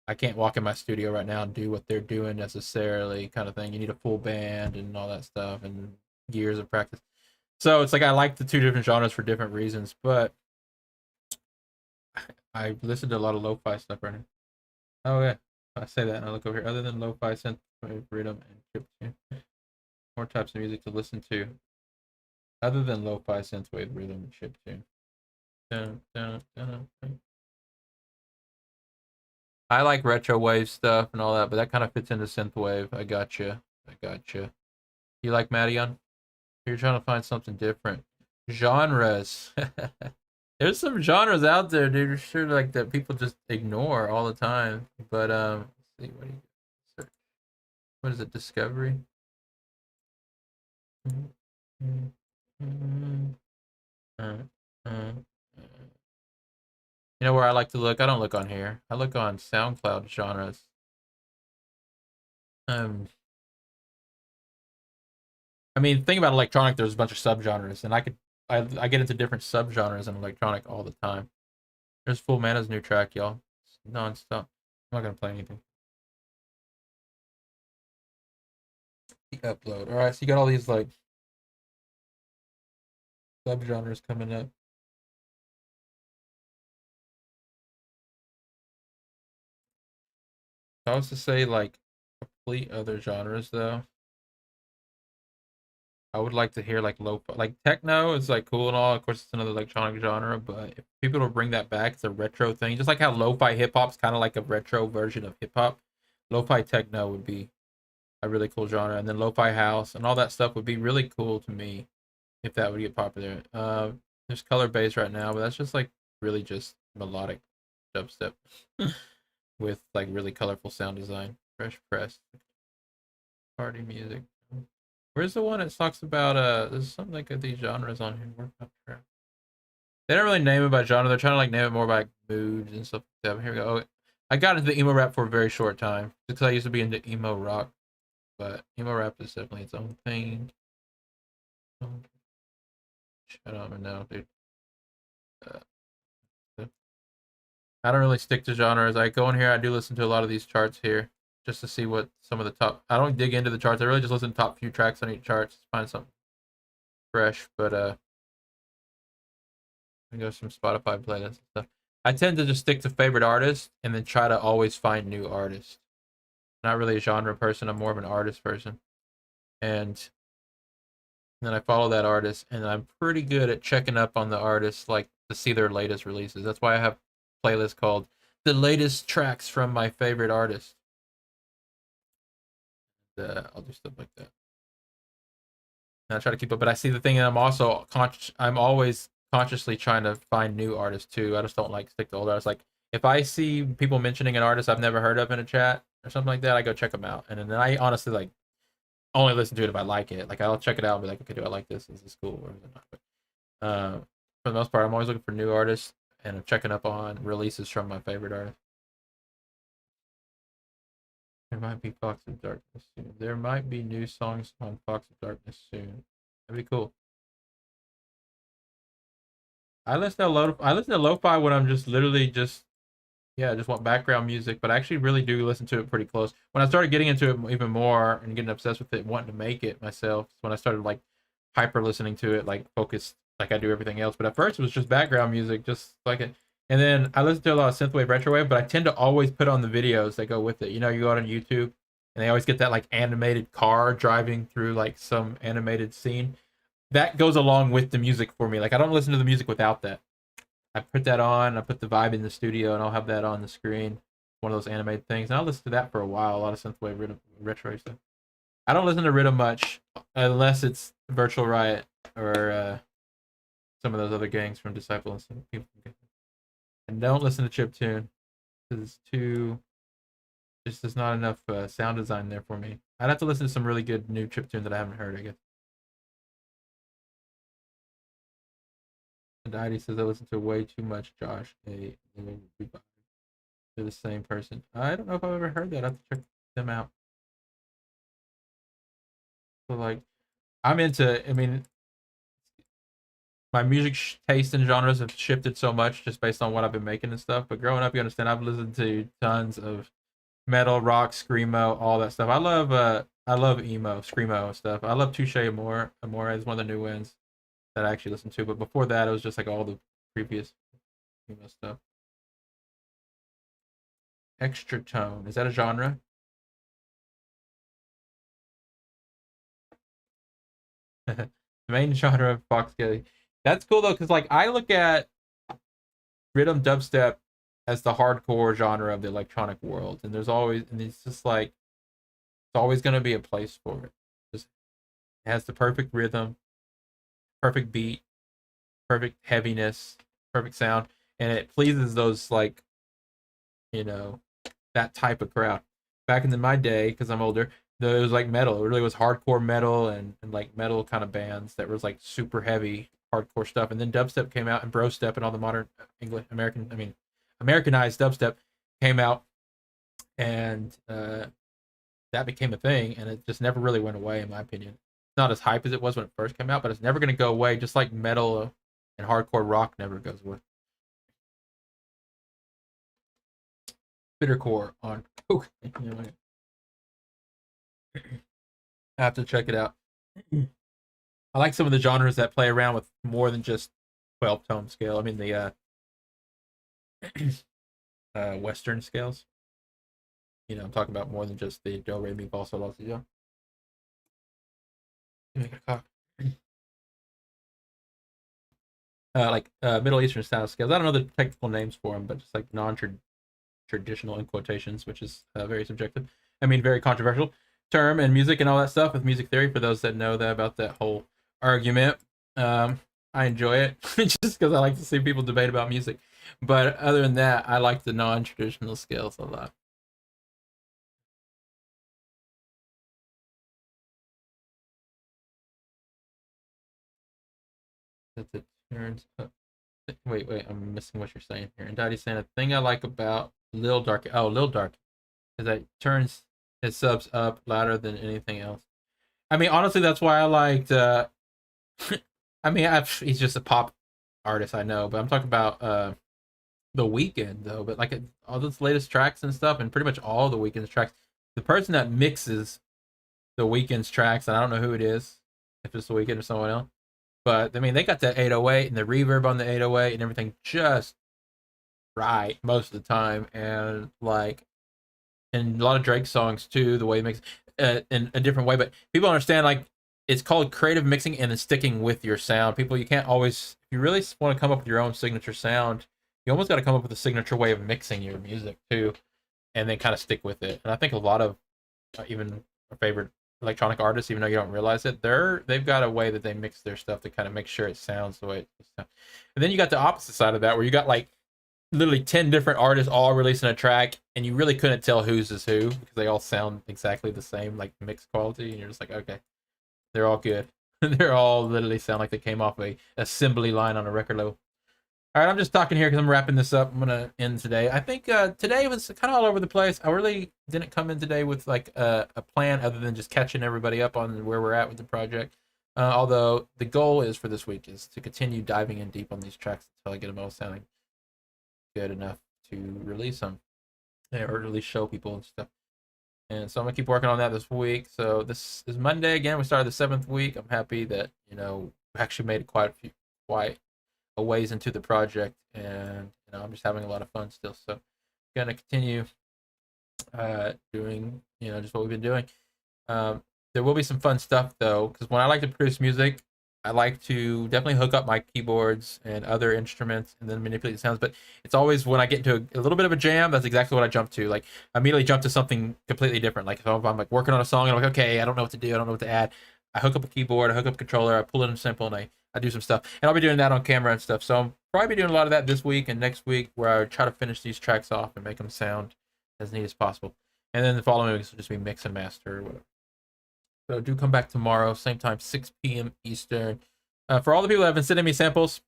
I can't walk in my studio right now and do what they're doing necessarily, kind of thing. You need a full band and all that stuff and years of practice. So it's like I like the two different genres for different reasons, but I listen to a lot of lo-fi stuff right now. Oh yeah, I say that and I look over here. Other than lo-fi, synth, rhythm, and chiptune, more types of music to listen to. Other than lo-fi, synthwave, rhythm, and chiptune. Dun, dun, dun, dun. I like retro wave stuff and all that, but that kind of fits into synthwave. I gotcha. I gotcha. You like Madion? You're trying to find something different. Genres. There's some genres out there, dude. Sure, like that people just ignore all the time. But let's see, what do you search? What is it? Discovery. Uh, uh, You know where I like to look? I don't look on here. I look on SoundCloud genres. Um, I mean, think about electronic. There's a bunch of subgenres, and I get into different subgenres in electronic all the time. There's Full Mana's new track, y'all. It's non-stop. I'm not gonna play anything. The upload. All right, so you got all these like subgenres coming up. If I was to say like complete other genres though, I would like to hear like lo-fi, like techno is like cool and all. Of course, it's another electronic genre, but if people will bring that back, it's a retro thing. Just like how lo-fi hip hop's kind of like a retro version of hip hop. Lo-fi techno would be a really cool genre, and then lo-fi house and all that stuff would be really cool to me if that would get popular. There's color bass right now, but that's just like really just melodic dubstep with like really colorful sound design. Fresh press, party music. Where's the one that talks about there's something like these genres on here. They don't really name it by genre. They're trying to like name it more by moods and stuff like that. Here we go. Oh, I got into the emo rap for a very short time because I used to be into emo rock, but emo rap is definitely its own thing. Shut up now, dude. Uh, I don't really stick to genres. I go in here. I do listen to a lot of these charts here just to see what some of the top. I don't dig into the charts. I really just listen to top few tracks on each chart to find something fresh. But I go some Spotify playlists and stuff. I tend to just stick to favorite artists and then try to always find new artists. Not really a genre person. I'm more of an artist person, and then I follow that artist, and I'm pretty good at checking up on the artists, like to see their latest releases. That's why I have a playlist called "The Latest Tracks from My Favorite Artist." I'll do stuff like that. And I try to keep up, but I see the thing, and I'm also conscious. I'm always consciously trying to find new artists too. I just don't like stick to old artists. Like if I see people mentioning an artist I've never heard of in a chat or something like that, I go check them out, and then I honestly like only listen to it if I like it. Like I'll check it out and be like, okay, do I like this? Is this cool or is it not? But for the most part, I'm always looking for new artists and I'm checking up on releases from my favorite artists. There might be Fox of Darkness soon. There might be new songs on Fox of Darkness soon. That'd be cool. I listen to lo-fi when I'm just literally just yeah, I just want background music, but I actually really do listen to it pretty close. When I started getting into it even more and getting obsessed with it, wanting to make it myself, when I started like hyper listening to it, like focused, like I do everything else. But at first, it was just background music, just like it. And then I listen to a lot of synthwave, retrowave, but I tend to always put on the videos that go with it. You know, you go out on YouTube, and they always get that like animated car driving through like some animated scene. That goes along with the music for me. Like I don't listen to the music without that. I put that on. I put the vibe in the studio, and I'll have that on the screen. One of those animated things, and I'll listen to that for a while. A lot of synthwave retro stuff. I don't listen to Rhythm much unless it's Virtual Riot or some of those other gangs from Disciple and some people. And don't listen to Chiptune because it's too. Just there's not enough sound design there for me. I'd have to listen to some really good new chiptune that I haven't heard, I guess. And Heidi says I listen to way too much Josh. They're the same person. I don't know if I've ever heard that. I have to check them out. So like, I'm into. I mean, my music taste and genres have shifted so much just based on what I've been making and stuff. But growing up, you understand, I've listened to tons of metal, rock, screamo, all that stuff. I love emo, screamo stuff. I love Touche Amore. Amore is one of the new ones that I actually listened to. But before that, it was just like all the previous emo stuff. Extra tone, is that a genre? The main genre of Fox Kelly. That's cool though, because like I look at rhythm dubstep as the hardcore genre of the electronic world, and there's always, and it's just like it's always going to be a place for it. Just it has the perfect rhythm, perfect beat, perfect heaviness, perfect sound, and it pleases those like you know that type of crowd. Back in my day, because I'm older, there was like metal. It really was hardcore metal and like metal kind of bands that was like super heavy hardcore stuff. And then dubstep came out and bro step and all the modern English American, I mean, Americanized dubstep came out, and that became a thing, and it just never really went away, in my opinion. It's not as hype as it was when it first came out, but it's never going to go away. Just like metal and hardcore rock never goes away. Bittercore on Coke. I have to check it out. I like some of the genres that play around with more than just 12 tone scale. I mean the Western scales. I'm talking about more than just the do re mi fa sol la si do. Like Middle Eastern style scales. I don't know the technical names for them, but just like non-traditional in quotations, which is very subjective. I mean, very controversial term in music and all that stuff with music theory. For those that know that about that whole argument, I enjoy it just because I like to see people debate about music. But other than that, I like the non-traditional scales a lot. That it turns up. Wait, I'm missing what you're saying here. And Daddy's saying a thing I like about Lil Dark. Oh, Lil Dark is that it turns his subs up louder than anything else. I mean, honestly, that's why I liked. I mean, he's just a pop artist, I know, but I'm talking about the Weeknd though. But like all those latest tracks and stuff, and pretty much all the Weeknd's tracks, the person that mixes the Weeknd's tracks, and I don't know who it is, if it's the Weeknd or someone else. But I mean, they got that 808 and the reverb on the 808 and everything just right most of the time, and like in a lot of Drake songs too, the way he makes in a different way. But people understand like it's called creative mixing and then sticking with your sound. People, you can't always, if you really want to come up with your own signature sound, you almost got to come up with a signature way of mixing your music too, and then kind of stick with it. And I think a lot of even our favorite electronic artists, even though you don't realize it, they've got a way that they mix their stuff to kind of make sure it sounds the way it sounds. And then you got the opposite side of that, where you got like literally 10 different artists all releasing a track, and you really couldn't tell whose is who because they all sound exactly the same, like mixed quality, and you're just like, okay, they're all good. They're all literally sound like they came off a assembly line on a record label. All right, I'm just talking here because I'm wrapping this up. I'm gonna end today. I think today was kind of all over the place. I really didn't come in today with like a plan other than just catching everybody up on where we're at with the project. Although the goal is for this week is to continue diving in deep on these tracks until I get them all sounding good enough to release them, or at least show people and stuff. And so I'm gonna keep working on that this week. So this is Monday again. We started the 7th week. I'm happy that we actually made it quite a ways into the project, and I'm just having a lot of fun still. So gonna continue doing just what we've been doing. There will be some fun stuff though, because when I like to produce music, I like to definitely hook up my keyboards and other instruments and then manipulate the sounds. But it's always when I get into a little bit of a jam, that's exactly what I jump to. Like I immediately jump to something completely different. Like if I'm like working on a song and I'm like, okay, I don't know what to do, I don't know what to add. I hook up a keyboard, I hook up a controller, I pull it in simple, and I do some stuff. And I'll be doing that on camera and stuff. So I'm probably doing a lot of that this week and next week, where I try to finish these tracks off and make them sound as neat as possible. And then the following weeks will just be mix and master or whatever. So do come back tomorrow, same time, 6 p.m. Eastern. For all the people that have been sending me samples,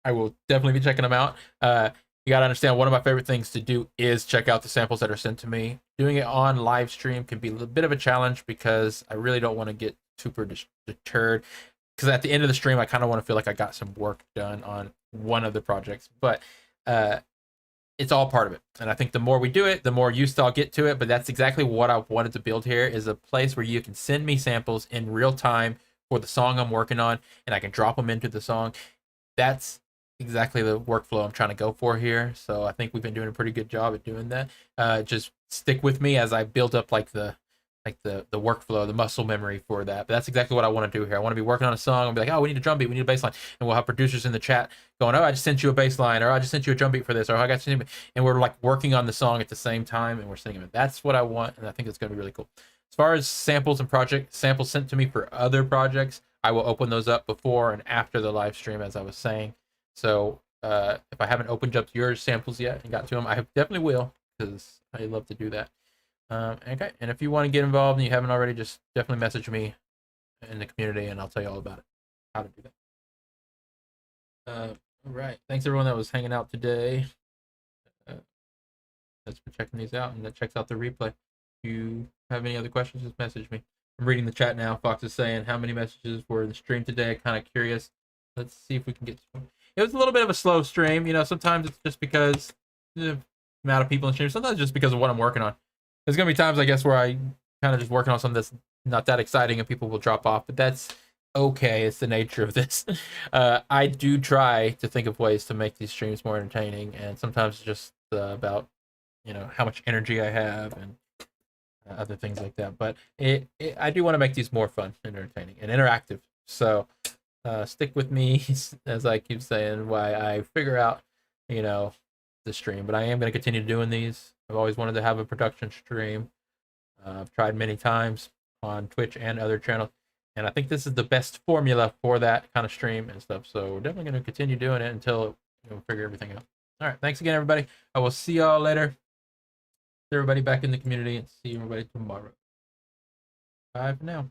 I will definitely be checking them out. You got to understand, one of my favorite things to do is check out the samples that are sent to me. Doing it on live stream can be a bit of a challenge because I really don't want to get super deterred. Because at the end of the stream, I kind of want to feel like I got some work done on one of the projects. But uh, it's all part of it. And I think the more we do it, the more used I'll get to it. But that's exactly what I wanted to build here, is a place where you can send me samples in real time for the song I'm working on, and I can drop them into the song. That's exactly the workflow I'm trying to go for here. So I think we've been doing a pretty good job at doing that. Just stick with me as I build up the workflow, the muscle memory for that. But that's exactly what I want to do here. I want to be working on a song and be like, oh, we need a drum beat, we need a bass line. And we'll have producers in the chat going, oh, I just sent you a bass line, or I just sent you a drum beat for this, or I got you. And we're like working on the song at the same time and we're singing it. That's what I want. And I think it's going to be really cool. As far as samples and samples sent to me for other projects, I will open those up before and after the live stream, as I was saying. So if I haven't opened up your samples yet and got to them, I definitely will, because I love to do that. Okay, and if you want to get involved and you haven't already, just definitely message me in the community and I'll tell you all about it, how to do that. All right, thanks everyone that was hanging out today. Thanks for checking these out, and that checks out the replay. If you have any other questions, just message me. I'm reading the chat now. Fox is saying, how many messages were in the stream today? Kind of curious. Let's see if we can get to them. It was a little bit of a slow stream. Sometimes it's just because the amount of people in the stream. Sometimes just because of what I'm working on. There's going to be times, I guess, where I kind of just working on something that's not that exciting and people will drop off. But that's okay. It's the nature of this. I do try to think of ways to make these streams more entertaining. And sometimes it's just about, how much energy I have and other things like that. But I do want to make these more fun and entertaining and interactive. So stick with me, as I keep saying, while I figure out, the stream. But I am going to continue doing these. I've always wanted to have a production stream. I've tried many times on Twitch and other channels, and I think this is the best formula for that kind of stream and stuff. So we're definitely going to continue doing it until we figure everything out. All right, thanks again, everybody. I will see y'all later. See everybody back in the community, and see everybody tomorrow. Bye for now.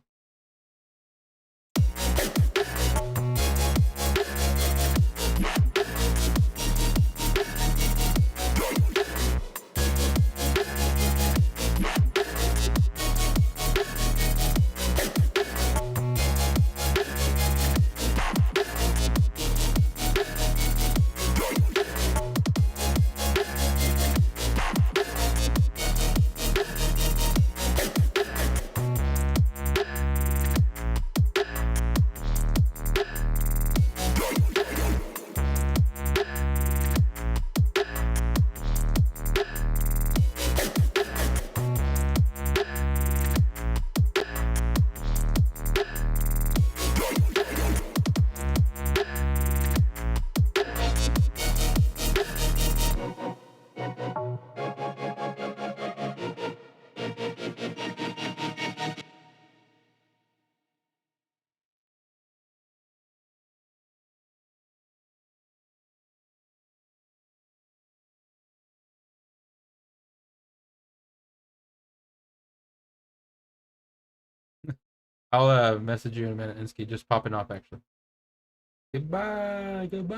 I'll message you in a minute, Insky. Just popping off, actually. Goodbye. Goodbye.